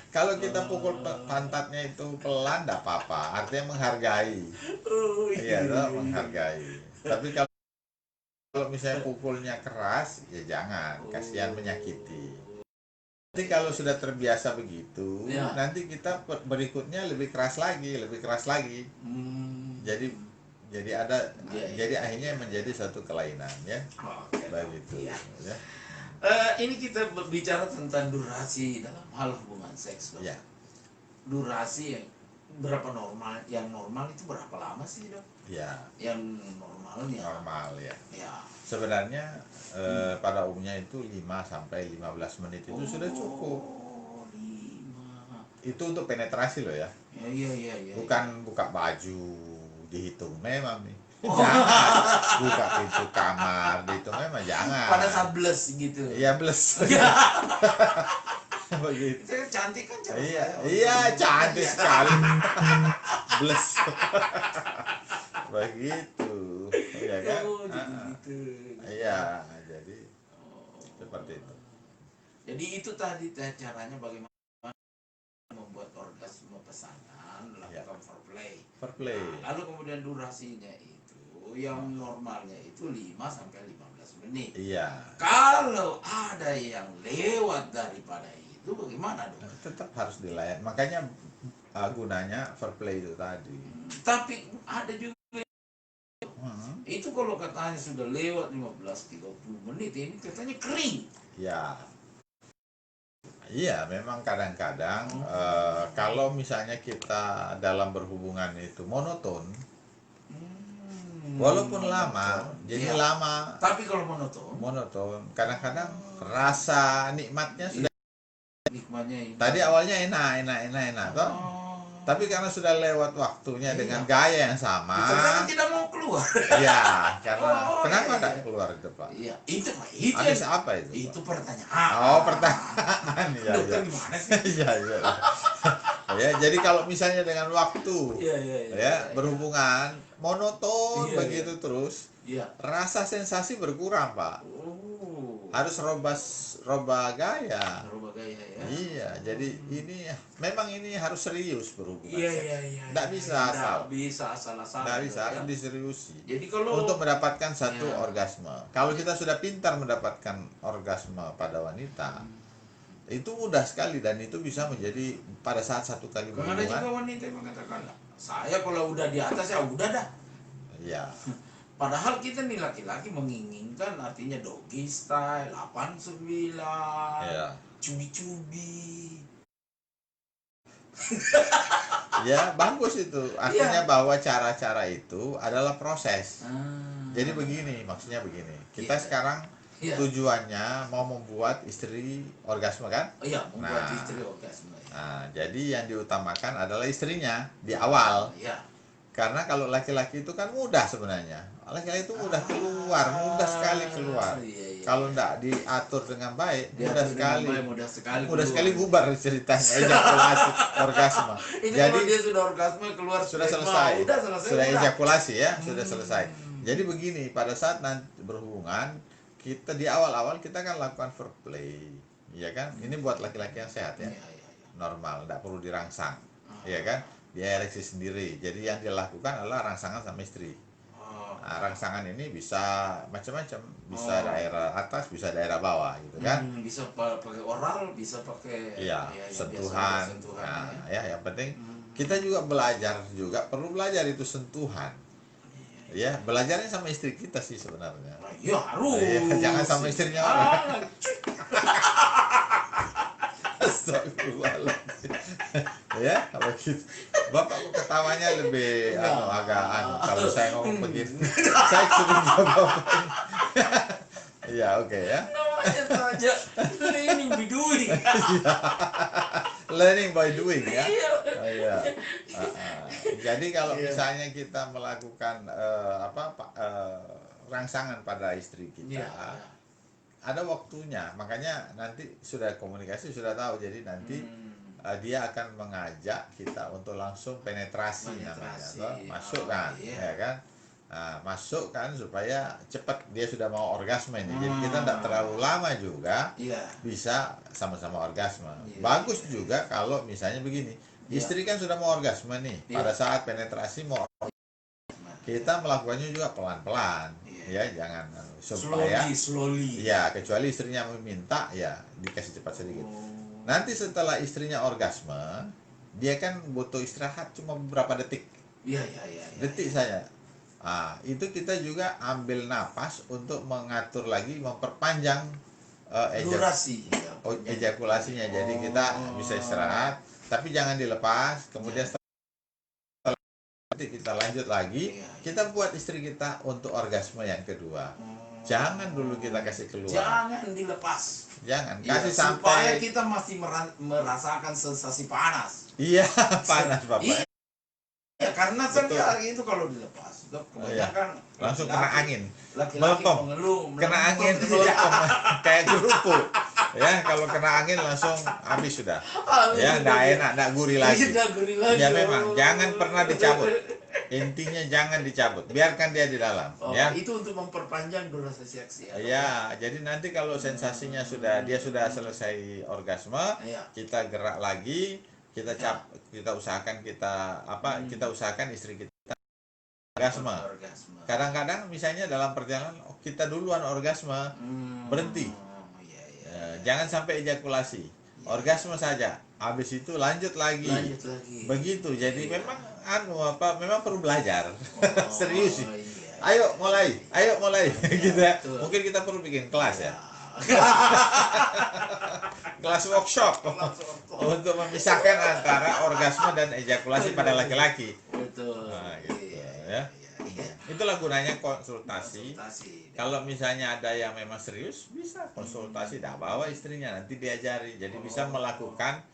kalau kita pukul pantatnya itu pelan, tidak apa-apa. Artinya menghargai. Oh, Iya, toh, menghargai. Tapi kalau misalnya pukulnya keras, ya jangan. Kasihan menyakiti. Nanti kalau sudah terbiasa begitu, Ya. nanti kita berikutnya lebih keras lagi. Hmm. Jadi ada, Ya, ya. jadi akhirnya menjadi satu kelainan ya, Oke. begitu. Ya. Ya. Ini kita berbicara tentang durasi dalam hal hubungan seks dok. Ya. Durasi yang berapa normal? Yang normal itu berapa lama sih dok? Ya, Yang normalnya? normal ya. Ya. Sebenarnya pada umumnya itu 5 sampai 15 menit itu sudah cukup. Oh, 5. Itu untuk penetrasi loh ya. Iya. Bukan buka baju dihitung memang nih. Oh. Jangan buka pintu kamar dihitung memang jangan. Pada saat bless gitu. Iya bles. Begitu. Itu cantik kan cara Iya, saya. iya cantik Iya. sekali. Bles. Begitu. Iya kan? Oh, jadi gitu. Iya, jadi seperti itu. Jadi itu tadi caranya bagaimana membuat orgasme pesanan, lakukan foreplay. Foreplay. Lalu kemudian durasinya itu yang normalnya itu 5 sampai 15 menit. Iya. Kalau ada yang lewat daripada itu bagaimana dong? Tetap harus dilayan. Makanya gunanya foreplay itu tadi. Tapi ada juga Hmm. itu kalau katanya sudah lewat 15-30 menit ini katanya kering. Ya. Iya, memang kadang-kadang kalau misalnya kita dalam berhubungan itu monoton, walaupun lama, jadi Iya. lama Tapi kalau monoton, kadang-kadang rasa nikmatnya sudah nikmatnya ini. tadi awalnya enak toh. Oh. Tapi karena sudah lewat waktunya Iya. dengan gaya yang sama, Ternyata tidak mau keluar. ya karena Oh, kenapa iya, tidak iya. keluar itu Pak? Iya, itu Habis yang- apa itu? Pak? itu pertanyaan. Oh, pertanyaan ya. Dokter gimana sih? Iya, iya. Ya, jadi kalau misalnya dengan waktu Iya. ya berhubungan monoton Iya, begitu terus, Iya. rasa sensasi berkurang, Pak. Oh. harus robah gaya. Berubah gaya ya. Iya, jadi ini memang ini harus serius berhubungan Iya, seks. iya, iya. Nggak bisa asal. Nggak bisa asal-asalan. Nggak bisa, ya. harus diseriusi. Jadi kalau Untuk mendapatkan satu Ya. orgasme. Kalau kita sudah pintar mendapatkan orgasme pada wanita, itu mudah sekali dan itu bisa menjadi pada saat satu kali kan ada juga berhubungan. wanita yang mengatakan, saya kalau udah di atas ya udah dah. Ya, Padahal kita nih laki-laki menginginkan artinya doggy style, 89, ya, cubi-cubi. ya bagus itu. Artinya bahwa cara-cara itu adalah proses. Ah. Jadi begini, maksudnya begini. Kita Iya. sekarang Iya. tujuannya mau membuat istri orgasme kan? Oh iya, membuat Nah. istri orgasme. Nah, jadi yang diutamakan adalah istrinya di awal. Iya. Karena kalau laki-laki itu kan mudah sebenarnya. Laki-laki itu mudah keluar, mudah sekali keluar. Iya, iya, Kalau iya. enggak diatur dengan baik, Dia mudah tuh sekali. dengan baik, mudah sekali. Mudah keluar. sekali bubar ceritanya ejakulasi orgasme. Itu Jadi kalau dia sudah orgasme keluar sudah sperma, selesai. Udah selesai. Sudah udah. ejakulasi ya, sudah selesai. Jadi begini, pada saat nanti berhubungan, kita di awal-awal kita kan lakukan foreplay. Iya kan? Ini buat laki-laki yang sehat ya. Iya, iya, iya. Normal, tidak perlu dirangsang. Iya kan? Dia ereksi sendiri. Jadi yang dilakukan adalah rangsangan sama istri. Oh. Nah, rangsangan ini bisa macam-macam, bisa Oh. daerah atas, bisa daerah bawah gitu kan. Bisa pakai oral, bisa pakai Iya, ya, sentuhan. biasa sentuhan. Nah, Ya. ya yang penting Hmm. kita juga belajar juga perlu belajar itu sentuhan. Ya, belajarnya sama istri kita sih sebenarnya. Ya harus. Iya, jangan sama istrinya orang. Ah, Astagfirullahaladzim. Ya, kalau gitu. Bapak kok ketawanya lebih agak kalau saya ngomong begini. Saya sering jawab. Iya, oke ya. namanya saja training be doing. Learning by doing ya. Iya. Oh, iya. Jadi kalau misalnya kita melakukan rangsangan pada istri kita, Iya. ada waktunya. Makanya nanti sudah komunikasi sudah tahu. Jadi nanti dia akan mengajak kita untuk langsung penetrasi namanya, Penetrasi. toh. Masuk kan, iya. ya kan? Nah, masuk kan supaya cepat dia sudah mau orgasme ini. Jadi kita tidak terlalu lama juga Iya. bisa sama-sama orgasme. Iya, Bagus juga kalau misalnya begini, Iya. istri kan sudah mau orgasme nih. Iya. Pada saat penetrasi mau kita melakukannya juga pelan-pelan, Iya. ya jangan supaya slowly. ya kecuali istrinya meminta ya dikasih cepat sedikit. Oh. Nanti setelah istrinya orgasme, dia kan butuh istirahat cuma beberapa detik. Iya, iya, iya. Detik saya. Nah, itu kita juga ambil napas untuk mengatur lagi, memperpanjang Durasi. ejakulasinya. Jadi kita bisa istirahat, tapi jangan dilepas. Kemudian setelah nanti kita lanjut lagi, Iya. kita buat istri kita untuk orgasme yang kedua. Jangan dulu kita kasih keluar. Jangan dilepas. Jangan Iya, kasih supaya sampai kita masih merasakan sensasi panas. iya panas Bapak. Iya, karena kan Betul. ya itu kalau dilepas, kebanyakan Langsung kena angin. Laki-laki Melepom. mengeluh, Kena melempem. angin melepom kayak kerupuk. Ya, kalau kena angin langsung habis sudah. Ya, enggak enak, enggak gurih lagi. Tidak gurih lagi. Ya memang jangan pernah dicabut. Intinya jangan dicabut, biarkan dia di dalam, Oh, ya. itu untuk memperpanjang durasi seks ya. Ya, jadi nanti kalau sensasinya dia sudah selesai orgasme, Iya. kita gerak lagi, kita usahakan kita usahakan istri kita orgasme. Orgasme. Kadang-kadang misalnya dalam perjalanan kita duluan orgasme, berhenti. Iya, iya. Jangan sampai ejakulasi. Orgasme saja. Habis itu lanjut lagi. Lanjut lagi. Begitu. Jadi Iya. memang perlu belajar. Serius sih. Iya. Ayo mulai gitu ya. Betul. Mungkin kita perlu bikin kelas ya. Ya. Kelas workshop untuk memisahkan antara orgasme dan ejakulasi pada laki-laki. Betul. Nah, gitu, Iya, ya. iya. Itulah gunanya konsultasi. Konsultasi. Kalau misalnya ada yang memang serius, bisa konsultasi, dah bawa istrinya nanti diajari. Jadi bisa melakukan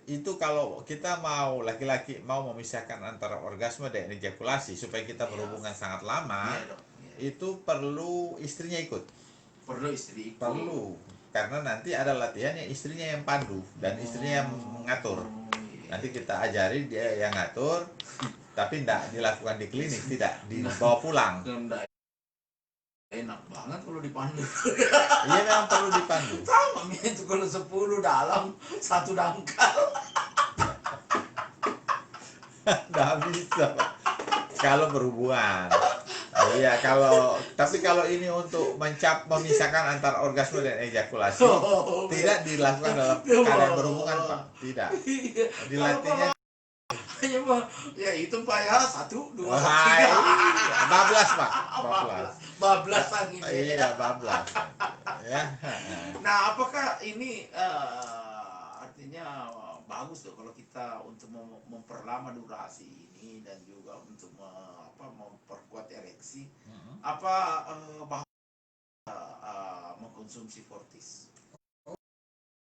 itu kalau kita mau laki-laki mau memisahkan antara orgasme dan ejakulasi supaya kita berhubungan sangat lama, Iya, Dok. Iya. itu perlu istrinya ikut. Perlu istri ikut. Perlu. Karena nanti ada latihan yang istrinya yang pandu dan istrinya yang mengatur. Iya. Nanti kita ajari dia yang ngatur, tapi tidak dilakukan di klinik, tidak dibawa pulang. Enggak Enak banget kalau dipandu. Iya memang perlu dipandu. Sama itu kalau 10 dalam, 1 dangkal. Nggak bisa, Pak. Kalau berhubungan. Iya, tapi kalau ini untuk memisahkan antara orgasme dan ejakulasi, tidak dilakukan dalam keadaan berhubungan, Pak. Tidak. Dilatihnya Ya, Pak. Ya itu Pak ya, 1, 2, 3. hai, bablas, Pak. Bablasan ini. Iya, bablas. Ya. Nah, apakah ini artinya bagus tuh kalau kita untuk memperlama durasi ini dan juga untuk memperkuat ereksi? Apa mengkonsumsi Fortis?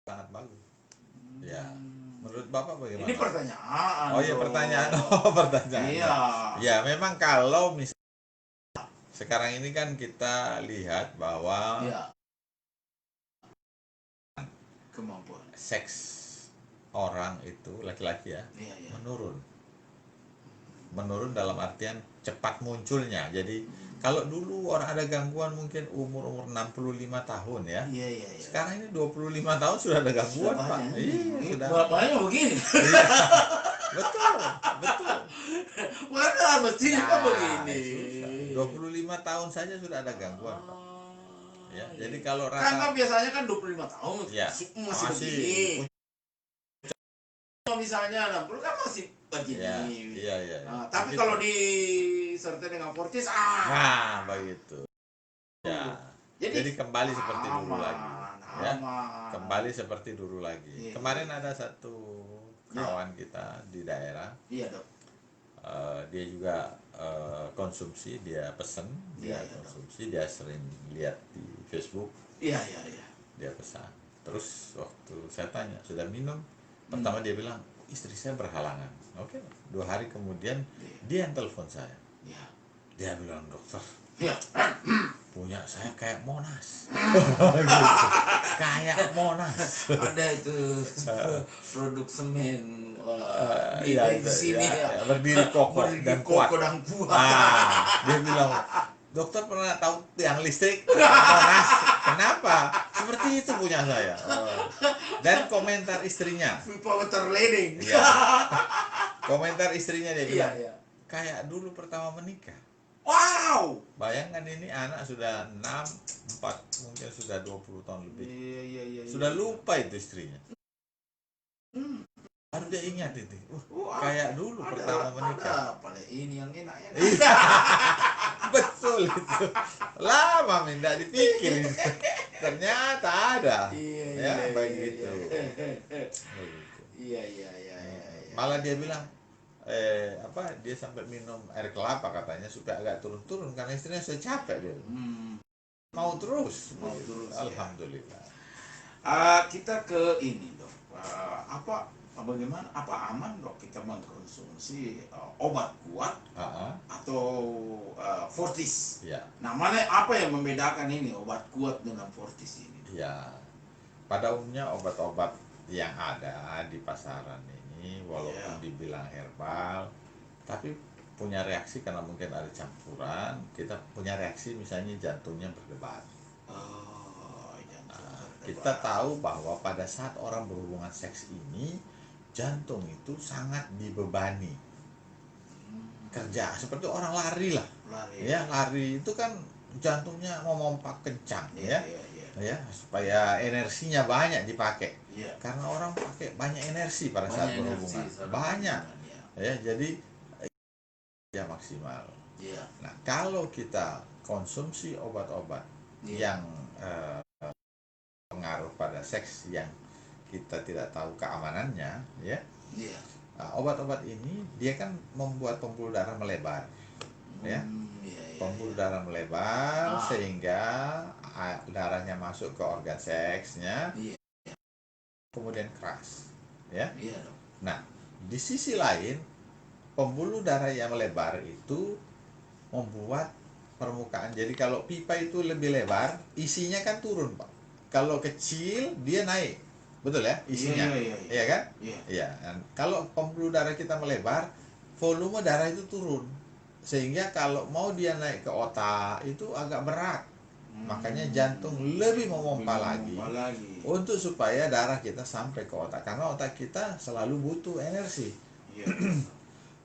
Sangat bagus. Ya. Menurut Bapak bagaimana? Ini pertanyaan. Oh iya, pertanyaan. Oh, pertanyaan. Iya. Ya, memang kalau misalnya sekarang ini kan kita lihat bahwa Iya. Kemampuan. seks orang itu laki-laki ya Iya, iya. menurun dalam artian cepat munculnya. Jadi kalau dulu orang ada gangguan mungkin umur 65 tahun ya. Iya, iya, iya. Sekarang ini 25 tahun sudah ada gangguan, Sudah Pak. banyak. Iya, sudah. Bapaknya begini. Iya. Betul. Mana mestinya kan Nah, begini. susah. 25 tahun saja sudah ada gangguan, Pak. Ya, jadi kalau Kan biasanya kan 25 tahun Ya, masih begini. Kalau misalnya 60 kan masih begini. ya, iya. Nah, tapi Begitu. kalau disertai dengan Fortis, Nah, begitu. Ya. Jadi Jadi kembali seperti dulu aman, lagi. Ya. aman. Kembali seperti dulu lagi. Iya. Kemarin ada satu kawan kita di daerah, Iya, Dok. dia juga konsumsi, dia pesen, dia Iya, iya, konsumsi, dia sering lihat di Facebook, Iya, iya, iya. dia pesan. Terus waktu saya tanya, sudah minum? Pertama dia bilang, istri saya berhalangan. Oke, 2 hari kemudian dia yang telepon saya. Iya. Dia bilang, dokter, Iya. punya saya kayak Monas. Gitu. Kayak Monas. Ada itu produk semen Iya, di sini ya. berdiri kokoh dan kuat. Kokoh dan kuat. Dia bilang, dokter pernah tahu tiang listrik Monas? Kenapa? Seperti itu punya saya. Dan komentar istrinya. Power terleading. Iya. Komentar istrinya dia Iya, bilang, iya. kayak dulu pertama menikah. Wow. Bayangkan ini anak sudah 4, mungkin sudah 20 tahun lebih. Iya. Sudah lupa itu istrinya. Baru dia ingat itu. Kayak dulu pertama menikah. Ada paling ini yang enak. Iya. Betul itu. Lama minta dipikir itu. Ternyata ada. Ya, begitu. Iya. Malah dia bilang dia sampai minum air kelapa katanya supaya agak turun-turun karena istrinya sudah capek dia. Mau terus. Ya. Alhamdulillah. Kita ke ini, Dok. Bagaimana? Apa aman, Dok, kita mengkonsumsi obat kuat atau Fortis? Ya. Nah, apa yang membedakan ini obat kuat dengan Fortis ini? Ya. Pada umumnya obat-obat yang ada di pasaran ini walaupun dibilang herbal tapi punya reaksi karena mungkin ada campuran, kita punya reaksi misalnya jantungnya berdebar. Kita tahu bahwa pada saat orang berhubungan seks ini jantung itu sangat dibebani kerja seperti orang lari lah. Lari itu kan jantungnya memompa kencang ya supaya energinya banyak dipakai. Karena orang pakai banyak energi pada saat berhubungan. Banyak. Ya, jadi ya maksimal. Nah, kalau kita konsumsi obat-obat yang pengaruh pada seks yang kita tidak tahu keamanannya, obat-obat ini dia kan membuat pembuluh darah melebar, pembuluh darah melebar sehingga darahnya masuk ke organ seksnya, kemudian keras, Nah, di sisi lain pembuluh darah yang melebar itu membuat permukaan. Jadi kalau pipa itu lebih lebar, isinya kan turun, Pak. Kalau kecil dia naik. Betul ya isinya, iya kan? Iya. Kalau pembuluh darah kita melebar, volume darah itu turun, Sehingga kalau mau dia naik ke otak itu agak berat. Makanya jantung lebih memompa lagi untuk supaya darah kita sampai ke otak, karena otak kita selalu butuh energi. Iya.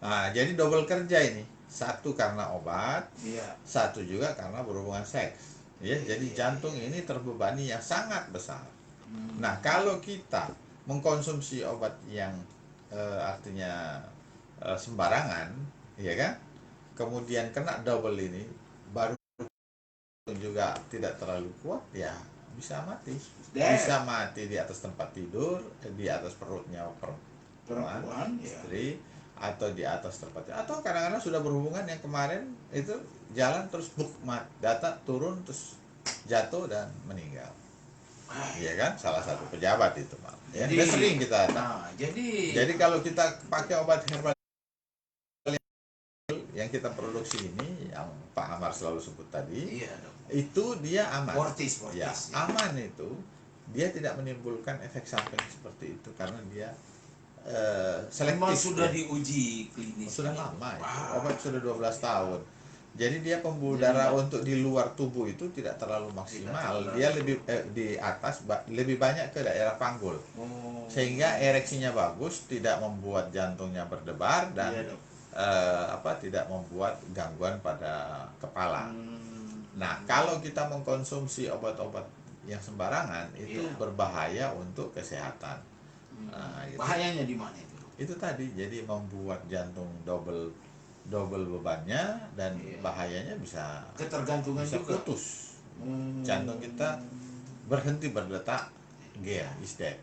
Nah, jadi double kerja ini. Satu karena obat, Iya. satu juga karena berhubungan seks. Ya, jadi jantung ini terbebani yang sangat besar. Nah, kalau kita mengkonsumsi obat yang artinya sembarangan, ya kan? Kemudian kena double ini, baru juga tidak terlalu kuat, ya bisa mati. Bisa mati di atas tempat tidur, di atas perutnya perempuan, istri, atau di atas tempatnya, atau kadang-kadang sudah berhubungan yang kemarin itu jalan terus data turun terus jatuh dan meninggal. Iya kan, salah satu pejabat itu, Pak. Ya, Jadi, sering kita. Jadi kalau kita pakai obat herbal yang kita produksi ini, yang Pak Amar selalu sebut tadi, iya, dok. Itu dia aman. Fortis, Ya, aman itu. Dia tidak menimbulkan efek samping seperti itu karena dia selektif. Memang sudah diuji klinis. Sudah lama itu. Obat sudah 12 tahun. Jadi dia pembuluh darah untuk di luar tubuh itu tidak terlalu maksimal. Dia lebih di atas lebih banyak ke daerah panggul. Sehingga ereksinya bagus, tidak membuat jantungnya berdebar dan tidak membuat gangguan pada kepala. Nah, kalau kita mengkonsumsi obat-obat yang sembarangan itu berbahaya untuk kesehatan. Nah, gitu. Bahayanya di mana itu? Itu tadi, jadi membuat jantung double bebannya dan bahayanya bisa ketergantungan bisa juga. putus. Jantung kita berhenti berdetak, is dead.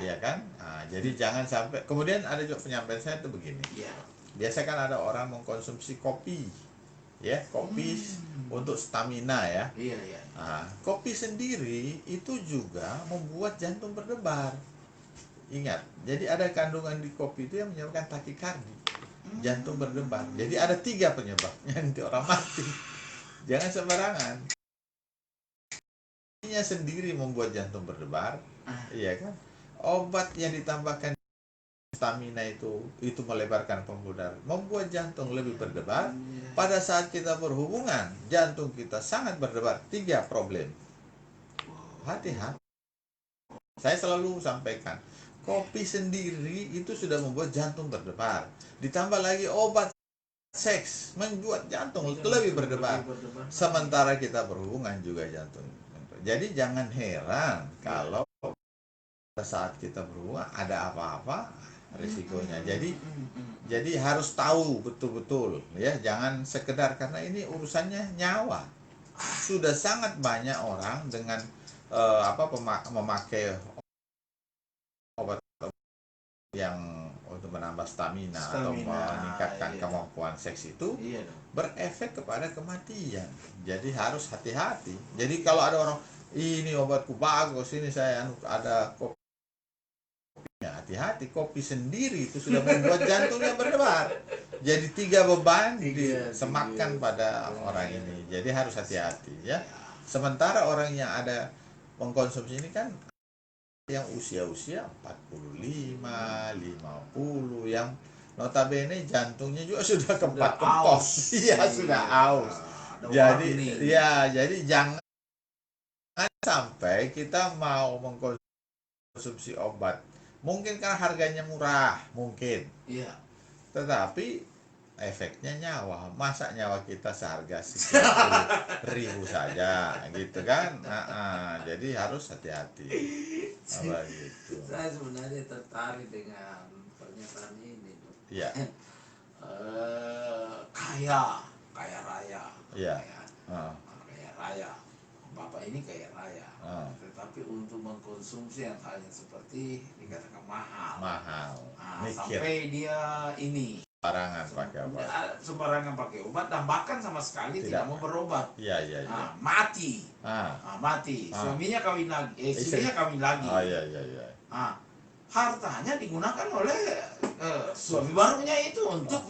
Iya kan? Nah, jadi jangan sampai. Kemudian ada juga penyampaian saya itu begini. Biasa kan ada orang mengkonsumsi kopi, ya, kopi untuk stamina ya. Nah, kopi sendiri itu juga membuat jantung berdebar. Ingat, jadi ada kandungan di kopi itu yang menyebabkan takikardi, jantung berdebar. Jadi ada 3 penyebabnya, nanti orang mati. Jangan sembarangan. Kopinya sendiri membuat jantung berdebar, iya kan? Obat yang ditambahkan stamina itu melebarkan pembuluh darah, membuat jantung lebih berdebar. Pada saat kita berhubungan, jantung kita sangat berdebar. 3 problem. Hati-hati. Saya selalu sampaikan, kopi sendiri itu sudah membuat jantung berdebar. Ditambah lagi obat seks membuat jantung lebih berdebar. Sementara kita berhubungan juga jantung. Jadi jangan heran kalau pada saat kita berhubungan ada apa-apa, risikonya. Jadi harus tahu betul-betul ya, jangan sekedar karena ini urusannya nyawa. Sudah sangat banyak orang dengan memakai obat yang untuk menambah stamina atau meningkatkan kemampuan seks itu berefek kepada kematian. Jadi harus hati-hati. Jadi kalau ada orang, ini obatku bagus, ini saya ada kopi, hati-hati, kopi sendiri itu sudah membuat jantungnya berdebar. Jadi 3 beban disematkan pada orang ini. Jadi harus hati-hati ya. Sementara orang yang ada mengkonsumsi ini kan yang usia-usia 45, 50, yang notabene jantungnya juga sudah kempot. Iya, sudah aus. Jadi jangan sampai kita mau mengkonsumsi obat. Mungkin karena harganya murah, mungkin. Tetapi efeknya nyawa. Masa nyawa kita seharga sekian ribu saja, gitu kan? Jadi harus hati-hati. Gitu. Saya sebenarnya tertarik dengan pernyataan ini. Iya. Kaya raya. Iya. Kaya raya. Bapak ini kaya raya. Tetapi untuk mengkonsumsi yang halnya seperti dikatakan mahal. Sampai dia ini sembarangan pakai obat dan bahkan sama sekali tidak mau berobat. Iya. Mati. Suaminya kawin lagi, istrinya kawin lagi. Hartanya digunakan oleh suami barunya itu untuk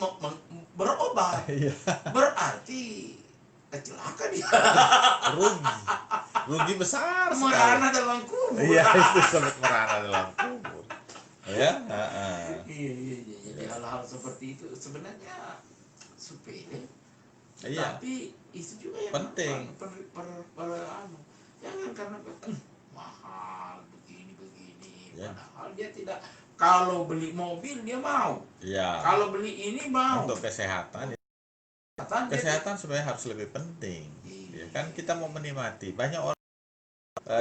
berobat. Berarti celaka dia. Rugi besar sekali. Merana dalam kubur. Iya, itu disebut merana dalam kubur. Ya. Iya. Jadi hal-hal seperti itu sebenarnya sepele, Iya. Tapi itu juga yang Penting. jangan karena mahal begini Ya. padahal dia tidak. Kalau beli mobil dia mau, Iya. kalau beli ini mau. Untuk kesehatan, kesehatan sebenarnya harus lebih penting. Ya kan kita mau menikmati. Banyak orang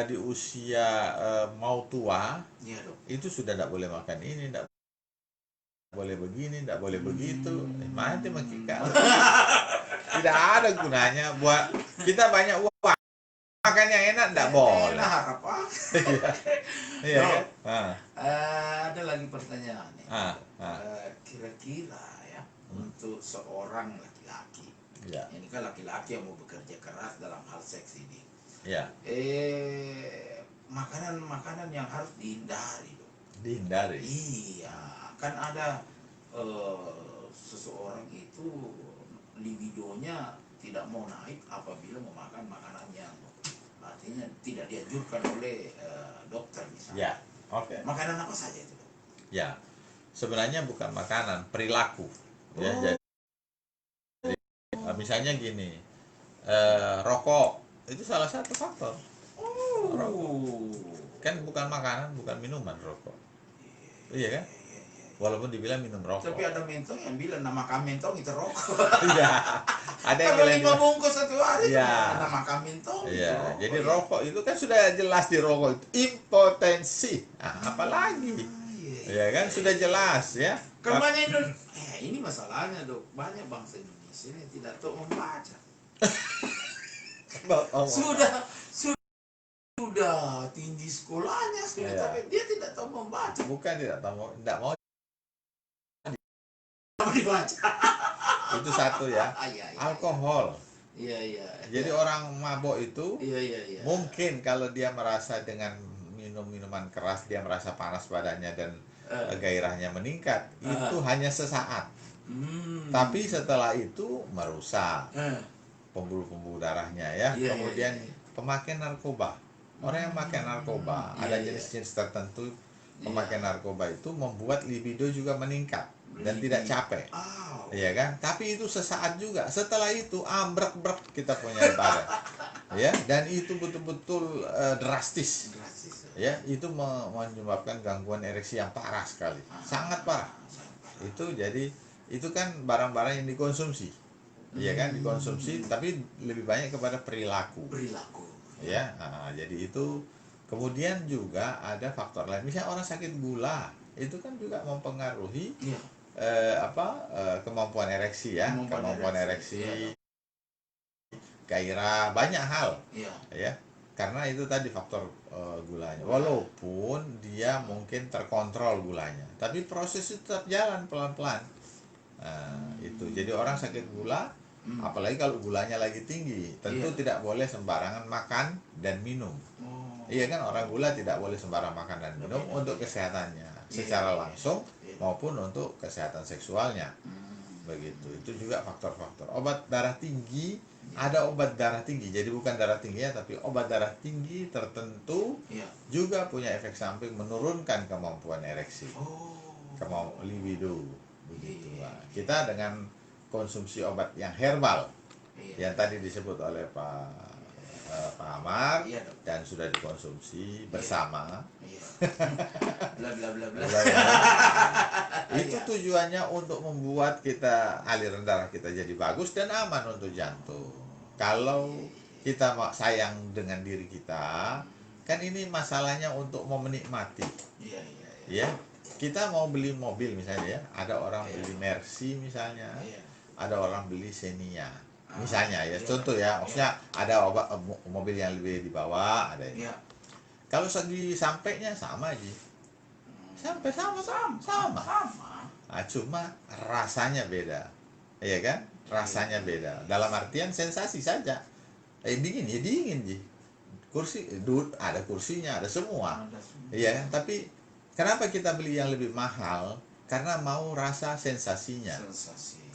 di usia mau tua Iya, Dok. itu sudah tidak boleh makan ini, tidak boleh begini, tidak boleh begitu. Mati makin tidak ada gunanya buat kita banyak uang makan yang enak tidak boleh. Enak apa? Iya Dok, kan? Ah, ada lagi pertanyaan nih. ah, ah. Kira-kira ya untuk seorang laki-laki, Ya, ini kan laki-laki yang mau bekerja keras dalam hal seks ini, ya, makanan-makanan yang harus dihindari, Dok. dihindari. Iya, kan ada seseorang itu libidonya tidak mau naik apabila memakan makanan yang artinya tidak dianjurkan oleh dokter Ya, misalnya. oke. Makanan apa saja itu, Dok? Ya, sebenarnya bukan makanan, perilaku. Ya, jadi misalnya gini, rokok itu salah satu faktor. Kan bukan makanan, bukan minuman rokok. Iya kan? Walaupun dibilang minum rokok. Tapi ada mentong yang bilang nama mentong itu rokok. Iya. Ada yang Kalau bilang 5 bungkus satu hari, Iya. nama mentong itu Iya, rokok. jadi Ya. rokok itu kan sudah jelas di rokok itu impotensi. Nah, apalagi? Iya. Ya kan sudah jelas ya. Kan banyak ini masalahnya, Dok. Banyak bangsa Indonesia ini tidak tahu membaca. Sudah tinggi sekolahnya sudah, Iya. tapi dia tidak tahu membaca. Bukan tidak tahu, tidak mau Dibaca. itu satu ya. Iya. Alkohol. Iya. Jadi orang mabok itu Iya. mungkin kalau dia merasa dengan minum minuman keras dia merasa panas badannya dan gairahnya meningkat, itu hanya sesaat. Tapi setelah itu merusak pembuluh-pembuluh darahnya ya. Iya, Kemudian iya. pemakaian narkoba. Orang yang memakai narkoba, Iya, ada iya. jenis-jenis tertentu pemakaian Iya. narkoba itu membuat libido juga meningkat dan tidak capek. Iya kan? Tapi itu sesaat juga. Setelah itu ambrek-brek kita punya badan. Ya, dan itu betul-betul drastis. Ya, itu menyebabkan gangguan ereksi yang parah sekali. Sangat parah. Itu jadi itu kan barang-barang yang dikonsumsi. Iya kan? Dikonsumsi tapi lebih banyak kepada perilaku. Ya, jadi itu kemudian juga ada faktor lain. Misalnya orang sakit gula, itu kan juga mempengaruhi kemampuan ereksi ya, kemampuan ereksi, gairah, banyak hal. Ya. Karena itu tadi faktor gulanya. Walaupun dia mungkin terkontrol gulanya, tapi proses itu tetap jalan pelan-pelan. Itu. Jadi orang sakit gula, apalagi kalau gulanya lagi tinggi, tentu tidak boleh sembarangan makan dan minum. Iya kan, orang gula tidak boleh sembarang makan dan minum untuk kesehatannya secara langsung maupun untuk kesehatan seksualnya. Begitu. Itu juga faktor-faktor. Obat darah tinggi, ada obat darah tinggi. Jadi bukan darah tingginya tapi obat darah tinggi tertentu juga punya efek samping menurunkan kemampuan ereksi. Kemampuan libido. Begitu. Nah, kita dengan konsumsi obat yang herbal yang tadi disebut oleh Pak Amar dan sudah dikonsumsi bersama. Itu tujuannya untuk membuat kita aliran darah kita jadi bagus dan aman untuk jantung. Kalau kita sayang dengan diri kita, kan ini masalahnya untuk mau menikmati. Ya, kita mau beli mobil misalnya ya, ada orang beli Mercy misalnya, ada orang beli Xenia misalnya ya, contoh ya, maksudnya ada mobil yang lebih di bawah, ada ini. Kalau segi sampainya sama aja, sampai sama. Nah, cuma rasanya beda, ya kan? Rasanya beda. Dalam artian sensasi saja. Dingin ya dingin ji. Kursi, ada kursinya, ada semua. Iya kan? Tapi kenapa kita beli yang lebih mahal? Karena mau rasa sensasinya.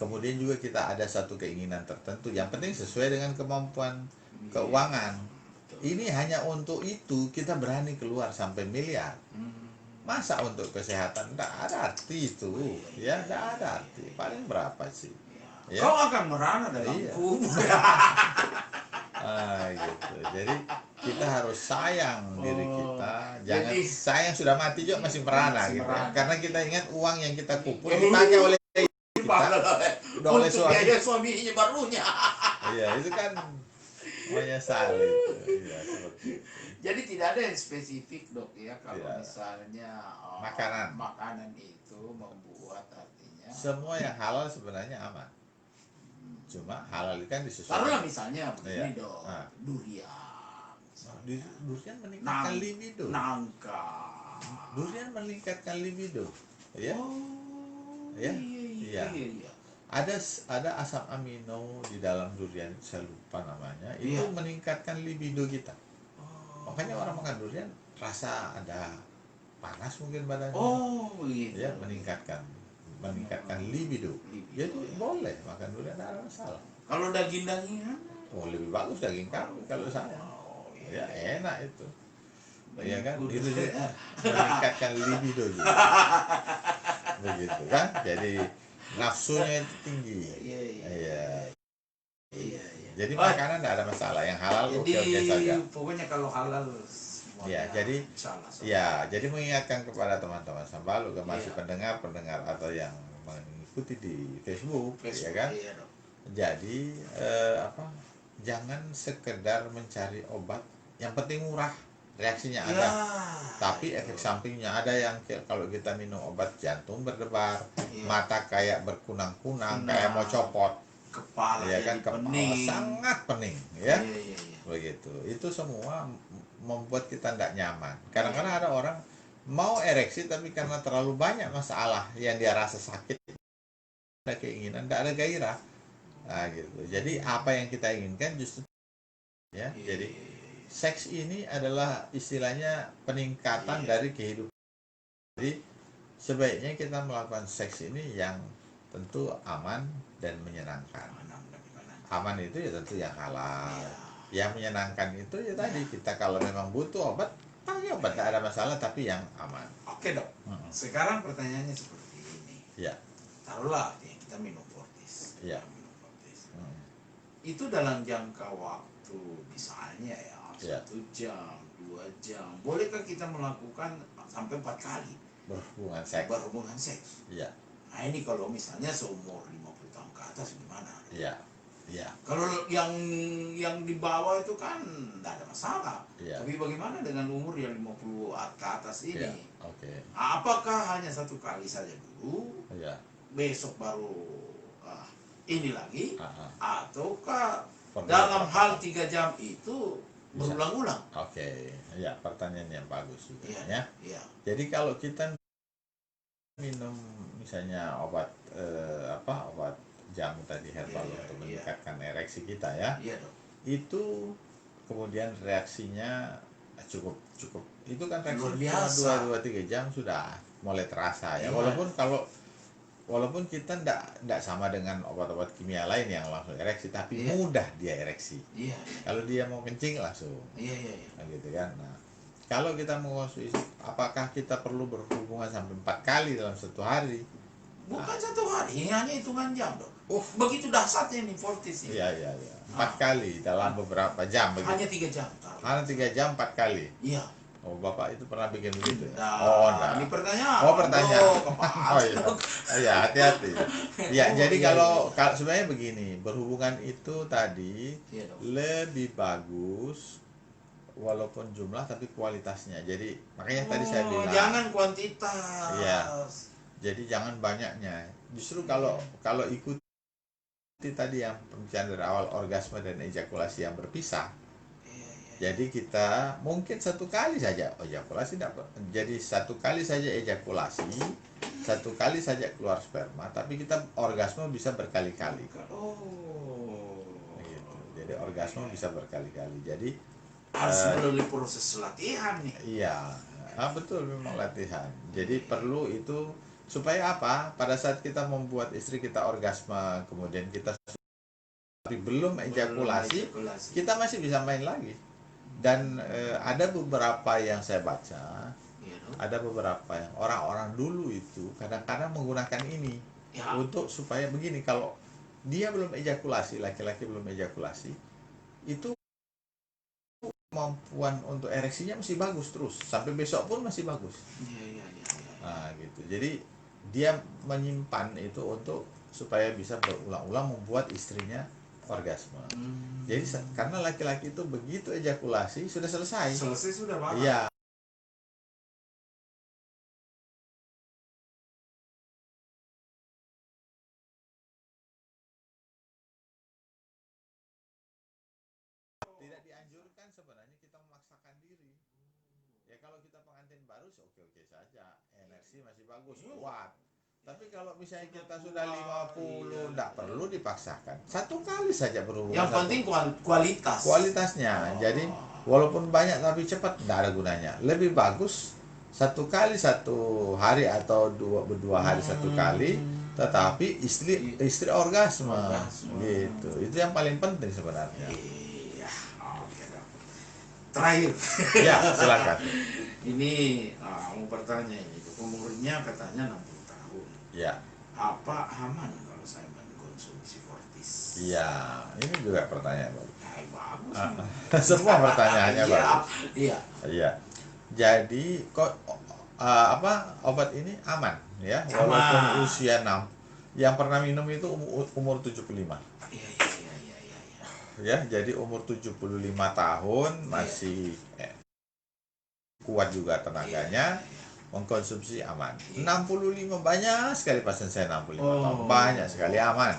Kemudian juga kita ada satu keinginan tertentu. Yang penting sesuai dengan kemampuan keuangan. Ini hanya untuk itu kita berani keluar sampai miliar. Masa untuk kesehatan? Nggak ada arti itu. Ya, nggak ada arti. Paling berapa sih? Ya. Kau akan merana dalam Iya. kubur. Gitu. Jadi kita harus sayang diri kita. Jangan Jadi- saya yang sudah mati juga masih merana Masih gitu. merana. Karena kita ingat uang yang kita kumpul dipakai oleh kita. Udah oleh Untuk suami. biaya suaminya barunya. Iya, itu kan menyesal itu. Iya, seperti itu. Jadi tidak ada yang spesifik dok ya kalau Tidak. misalnya makanan itu membuat artinya. Semua yang halal sebenarnya aman. Cuma halal itu kan Taruhlah disesuaikan. misalnya begini Iya. dok, Ah. durian, misalnya. Durian meningkatkan libido. Nangka. Durian meningkatkan libido. Ya. Oh, Ya. iya. Iya. Ada asam amino di dalam durian, saya lupa namanya. Itu Iya. meningkatkan libido kita. Oh. Makanya orang makan durian rasa ada panas mungkin badannya. Oh, gitu. Ya, meningkatkan libido. Libido, Jadi ya. boleh makan durian, tidak ada masalah. Kalau daging-dagingan? Oh, lebih bagus daging kambing kalau saya. Oh, Ya iya. enak itu. Ya kan, Kudu. itu juga meningkatkan libido juga. Begitu kan? Jadi nafsunya itu tinggi. Iya, iya. Iya. Iya, iya. Jadi Oh, makanan tidak ada masalah, yang halal Jadi oke-oke saja. pokoknya kalau halal semuanya Ya, jadi- salah. Ya, jadi mengingatkan kepada teman-teman Sambalu, masih Iya. pendengar atau yang mengikuti di Facebook, ya kan? Iya, dok. Jadi jangan sekedar mencari obat, yang penting murah, reaksinya ada. Ya, Tapi itu. efek sampingnya ada yang kalau kita minum obat jantung berdebar, Iya. mata kayak berkunang-kunang, Kunang. kayak mau copot, Kepala ya kan, jadi kepala pening. sangat pening, ya. Iya, iya, iya. Begitu. Itu semua membuat kita tidak nyaman. Kadang-kadang ada orang mau ereksi tapi karena terlalu banyak masalah yang dia rasa sakit, ada keinginan, tidak ada gairah. Nah, gitu. Jadi apa yang kita inginkan justru ya. Iya, Jadi iya, iya. seks ini adalah istilahnya peningkatan Iya. dari kehidupan. Jadi sebaiknya kita melakukan seks ini yang tentu aman dan menyenangkan. Aman itu ya tentu yang halal. Iya. Yang menyenangkan itu ya tadi, kita kalau memang butuh obat, pakai obat, tidak ada masalah, tapi yang aman. Oke dok. Mm-mm. Sekarang pertanyaannya seperti ini. Ya. Taruhlah ya, kita minum Fortis. Iya. Kita minum Fortis. Mm. Itu dalam jangka waktu misalnya ya Iya. 1 jam, 2 jam. Bolehkah kita melakukan sampai 4 kali Berhubungan seks. berhubungan seks? Iya. Nah ini kalau misalnya seumur 50 tahun ke atas gimana? Iya. Iya. Kalau yang di bawah itu kan tidak ada masalah. Iya. Tapi bagaimana dengan umur yang 50 ke atas ini? Iya. Oke. Apakah hanya 1 kali saja dulu, Iya. besok baru ini lagi, Aha. ataukah Perlu dalam berapa hal kali? 3 jam itu Bisa. berulang-ulang? Oke. Ya, pertanyaan yang bagus juga Iya. ya. Iya. Jadi kalau kita minum misalnya obat obat jamu tadi herbal Iya, untuk iya. meningkatkan ereksi kita ya, Iya dok. itu kemudian reaksinya cukup itu kan Luar reaksi biasa. 2-3 jam sudah mulai terasa ya. Iya. Walaupun kita ndak sama dengan obat-obat kimia lain yang langsung ereksi, tapi Iya. mudah dia ereksi. Iya. Kalau dia mau kencing langsung. Iya iya. Iya. Nah, gitu kan. Nah, kalau kita mengonsumsi, apakah kita perlu berhubungan sampai 4 kali dalam 1 hari? Bukan 1 hari, ini hanya hitungan jam dok. Begitu Begitu dahsyatnya nih Fortis ini. Iya. 4 kali dalam beberapa jam begitu. Hanya 3 jam. taruh. Hanya 3 jam 4 kali. Iya. Oh, Bapak itu pernah bikin begitu ya? Nah, Oh, enggak. ini pertanyaan. Oh, pertanyaan. Dok, apaan Oh sih, iya. dok? Iya, hati-hati. Ya, Oh, jadi iya, kalau iya. sebenarnya begini, berhubungan itu tadi Iya dok. lebih bagus walaupun jumlah tapi kualitasnya. Jadi makanya tadi saya Oh, bilang. jangan kuantitas. Iya. Jadi jangan banyaknya. Justru kalau ikuti tadi yang pembicaraan dari awal, orgasme dan ejakulasi yang berpisah. Iya, iya. Jadi kita mungkin 1 kali saja ejakulasi dapat. Jadi 1 kali saja ejakulasi, 1 kali saja keluar sperma, tapi kita orgasme bisa berkali-kali. Oh. Gitu. Jadi orgasme bisa berkali-kali. Jadi Harus melalui proses latihan nih. iya, betul, memang latihan. Jadi perlu itu supaya apa? Pada saat kita membuat istri kita orgasme, kemudian kita tapi belum ejakulasi, kita masih bisa main lagi. Dan ada beberapa yang saya baca, Iya dok. ada beberapa yang orang-orang dulu itu kadang-kadang menggunakan ini Ya. untuk supaya begini, kalau dia belum ejakulasi, laki-laki belum ejakulasi, itu kemampuan untuk ereksinya masih bagus terus, sampai besok pun masih bagus. Iya. Nah, gitu. Jadi dia menyimpan itu untuk supaya bisa berulang-ulang membuat istrinya orgasme. Jadi karena laki-laki itu begitu ejakulasi sudah selesai. Selesai sudah, Pak. Iya. Tidak dianjurkan sebenarnya kita memaksakan diri. Ya kalau kita pengantin baru oke-oke saja, energi masih bagus, kuat. Tapi kalau misalnya kita sudah 50, tidak perlu dipaksakan. Satu kali saja berhubungan. Yang penting kualitas. Kualitasnya. Jadi walaupun banyak tapi cepat, tidak ada gunanya. Lebih bagus satu kali satu hari atau berdua hari satu kali, tetapi istri orgasme. Gitu. Itu yang paling penting sebenarnya. Iya, oke, Dok. Terakhir. Ya, silakan. Ini mau bertanya ini, umurnya katanya 60 tahun. Ya. Apa aman kalau saya mengkonsumsi Fortis? Iya, ini juga pertanyaan bagus. Bagus. Semua pertanyaannya bagus. Iya. Iya. Jadi kok obat ini aman ya, walaupun usia 6. Yang pernah minum itu umur 75. Iya. Ya, jadi umur 75 tahun masih kuat juga tenaganya, mengkonsumsi aman. 65 banyak sekali pasien saya 65 tahun, banyak sekali aman.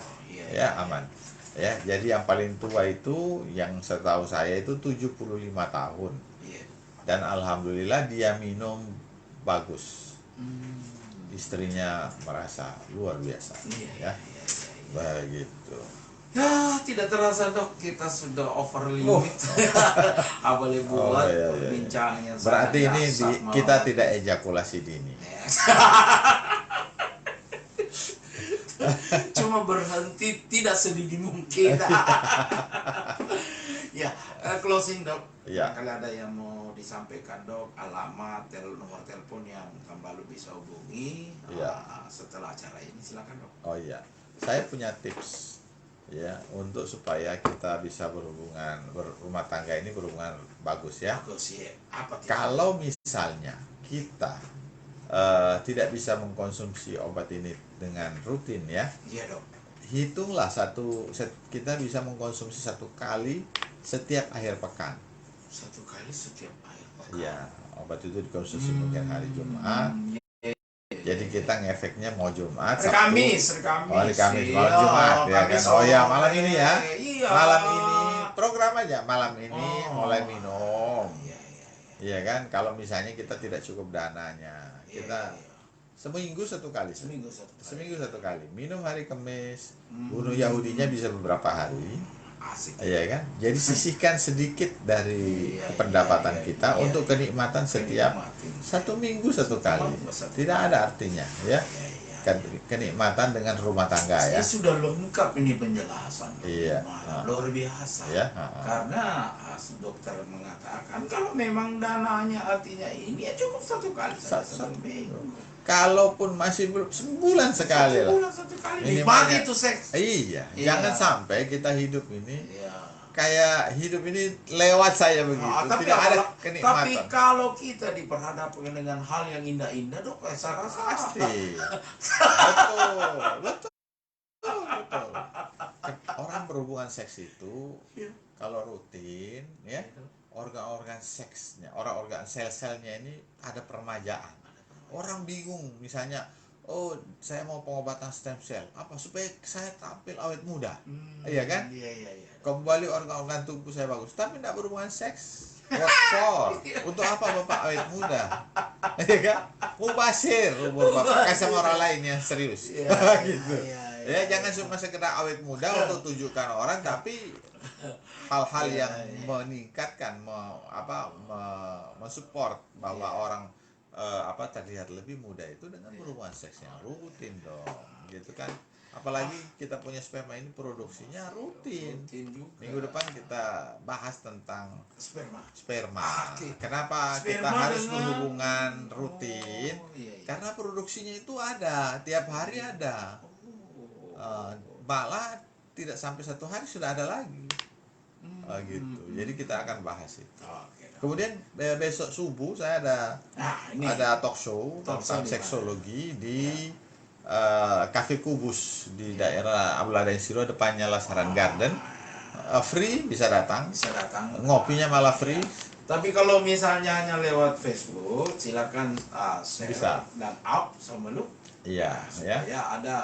Ya, aman. Ya, jadi yang paling tua itu yang setahu saya itu 75 tahun. Dan alhamdulillah dia minum bagus. Istrinya merasa luar biasa. Ya. Begitu. Ya, tidak terasa, Dok, kita sudah over limit. Boleh buat perbincangannya. Berarti ini kita tidak ejakulasi dini. Cuma berhenti tidak sedini mungkin. Ya, closing, Dok. Ya. Kalau ada yang mau disampaikan, Dok, alamat, nomor telepon yang kembali bisa hubungi setelah acara ini, silakan, Dok. Oh iya, saya punya tips ya untuk supaya kita bisa berumah tangga ini berhubungan bagus ya. Bagus ya. Apa tipsnya? Kalau misalnya kita tidak bisa mengkonsumsi obat ini dengan rutin ya. Iya, Dok. Hitunglah kita bisa mengkonsumsi 1 kali setiap akhir pekan. 1 kali setiap akhir pekan. Iya, obat itu dikonsumsi mungkin hari Jumat. Jadi kita ngefeknya mau Jumat, Sabtu. Kamis. Hari Kamis, malam Jumat ya kan. Oh ya, malam ini ya. Iya. Malam ini program aja malam ini mulai minum. Iya kan? Kalau misalnya kita tidak cukup dananya, kita seminggu 1 kali. Seminggu 1 kali. Minum hari Kamis. Bunuh Yahudinya bisa beberapa hari. Asik. Iya kan? Jadi sisihkan sedikit dari pendapatan kita untuk kenikmatan setiap 1 minggu 1 kali. Tidak ada artinya ya. Kenikmatan dengan rumah tangga ya. Sudah lengkap ini penjelasan. Iya. Luar biasa. Ya. Karena dokter mengatakan kalau memang dananya artinya ini ya cukup 1 kali saja 1 minggu. Kalaupun masih belum sebulan sekali lah. Sebulan 1 kali. Minimalnya Nikmati itu seks. Iya. Jangan sampai kita hidup ini Iya. kayak hidup ini lewat saya begitu. Tidak ada kenikmatan. Tapi kalau kita diperhadapkan dengan hal yang indah-indah, Dok, saya rasa pasti. Betul. Orang berhubungan seks itu kalau rutin ya, organ-organ seksnya, organ sel-selnya ini ada permajaan. Orang bingung misalnya, oh saya mau pengobatan stem cell, apa supaya saya tampil awet muda, iya kan? Iya. Kembali organ-organ tubuh saya bagus, tapi tidak berhubungan seks. What for? Untuk apa bapak awet muda? Iya kan? Mubasir umur bapak, kasih sama orang lain yang serius. Gitu. Ya jangan cuma sekedar awet muda untuk tunjukkan orang, tapi hal-hal yang meningkatkan, mensupport bahwa orang terlihat lebih muda itu dengan berhubungan seks yang rutin dong, gitu kan. Apalagi kita punya sperma ini produksinya rutin. Minggu depan kita bahas tentang sperma. Kenapa kita harus berhubungan rutin? Karena produksinya itu ada, tiap hari ada. Malah tidak sampai 1 hari sudah ada lagi. Gitu. Jadi kita akan bahas itu. Oke, dok. Kemudian besok subuh saya Nah, ini ada talk show Talk tentang show di mana? seksologi di Cafe Kubus di daerah Abdullah Daeng Siro, depannya Lasaran Garden. Free, bisa datang. bisa datang. Ngopinya malah free. Tapi kalau misalnya hanya lewat Facebook, silakan share Bisa. dan up sama lu. Iya, ya. Supaya ada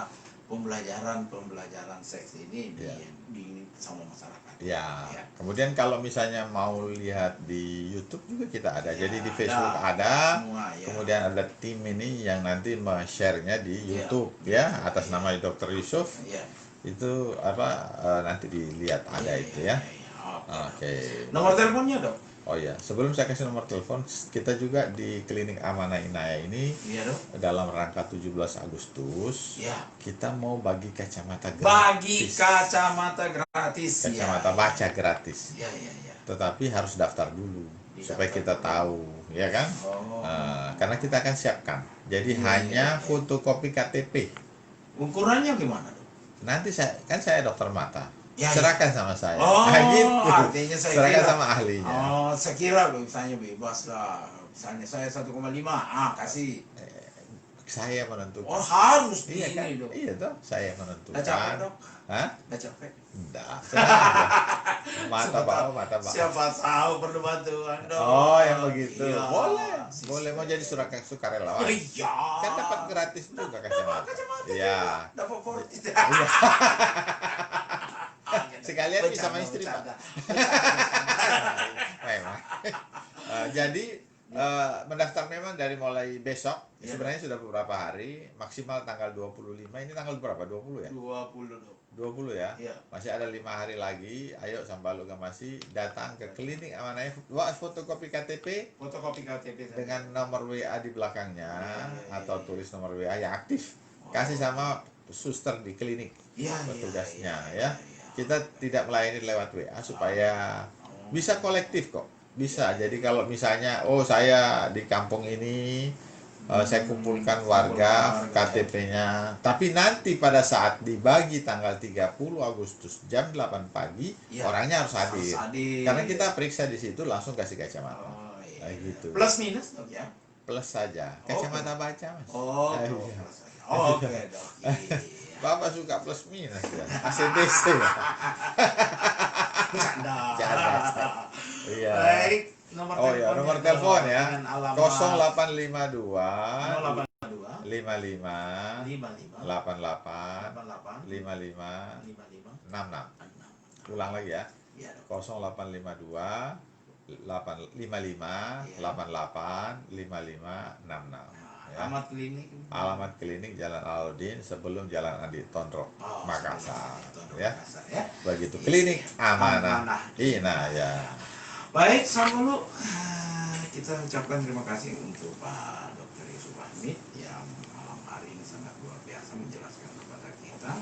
pembelajaran seks ini Iya. di sama masyarakat. Ya, Ya. kemudian kalau misalnya mau lihat di YouTube juga kita ada. Ya, Jadi di Facebook ada, semua, ya. kemudian ada tim ini yang nanti share-nya di Ya. YouTube ya, atas nama Dr. Yusuf. Iya. Itu nanti dilihat ada Iya, itu iya, ya. iya, iya. Oke. Nomor teleponnya, Dok? Oh ya, sebelum saya kasih nomor telepon, kita juga di Klinik Amanah Inaya ini Iya, Dok. dalam rangka 17 Agustus Iya. kita mau bagi kacamata gratis. Bagi kacamata gratis. Kacamata baca gratis. Iya, iya, iya. Tetapi harus daftar dulu supaya Didaftar kita dulu. tahu, ya kan? Oh. Karena kita akan siapkan. Jadi Iya, hanya iya, iya. fotokopi KTP. Ukurannya gimana, Dok? Nanti saya dokter mata. Ya, Serahkan sama saya. Oh, Gitu. artinya saya Serahkan kira. sama ahlinya. Oh, saya kira misalnya bebas lah. Misalnya saya 1,5, kasih. Saya menentukan. Oh, harus di Iya kan? ini, Dok. Iya toh, saya menentukan. Nggak capek, Dok? Hah? Nggak capek. Enggak. Senang aja. Mata bawah, mata bawah. Siapa tahu perlu bantuan, Dok. Oh, yang begitu. Iya. Boleh. Boleh mau jadi sukarelawan. Iya. Kan dapat gratis juga kacamata. Kacamata Iya. Dapat fortis. Iya. Sekalian bisa sama istri, Pak. Memang. Jadi mendaftar memang dari mulai besok. Iya. Sebenarnya sudah beberapa hari, maksimal tanggal 25. Ini tanggal berapa? 20 ya? 20, Dok. 20 ya? Iya. Masih ada 5 hari lagi. Ayo Sambalu Gamasi datang ke Klinik Amanah, buat fotokopi KTP Fotokopi KTP saja. dengan nomor WA di belakangnya, Iya, atau iya. tulis nomor WA yang aktif. Kasih sama suster di klinik Iya, petugasnya iya, ya. iya. Kita tidak melayani lewat WA supaya bisa kolektif kok. Bisa. Jadi kalau misalnya saya di kampung ini saya kumpulkan warga KTP-nya, tapi nanti pada saat dibagi tanggal 30 Agustus jam 8 pagi Iya. orangnya harus hadir. hadir. Karena kita periksa di situ langsung kasih kacamata. Oh, iya. Kayak gitu. Plus minus, Dok, ya? Plus saja. Kacamata baca, Mas. Oh, Iya. plus saja. Oke, Dok. Iya. Bapak suka plus minus ya. ACDC ya. Bercanda. Bercanda. Iya. Baik, nomor Oh ya, nomor telepon ya. dengan alamat 0852 082 55 55 88 88 55 55 66. Ulang lagi ya. Iya, Dok. 0852 55 88 55 66. Ya. Alamat klinik. Alamat klinik Jalan Alauddin sebelum Jalan Adi Tondro, Oh, Makassar. Tondro, Ya. Makassar, ya. Begitu. Klinik Amanah Amanah. Inaya. Baik, dulu kita ucapkan terima kasih untuk Pak Dr. Yusuf Hamid yang malam hari ini sangat luar biasa menjelaskan kepada kita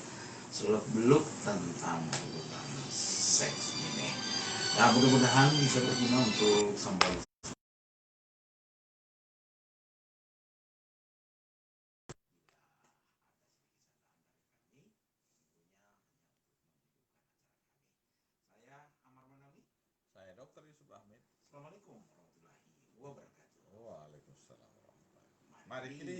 seluk-beluk tentang hubungan seks ini. Nah, mudah-mudahan bisa berguna untuk Sambalu. Saya Amar Manawi. Saya Dr. Yusuf Ahmed. Assalamualaikum warahmatullahi wabarakatuh. Waalaikumsalam warahmatullahi wabarakatuh. Mari kita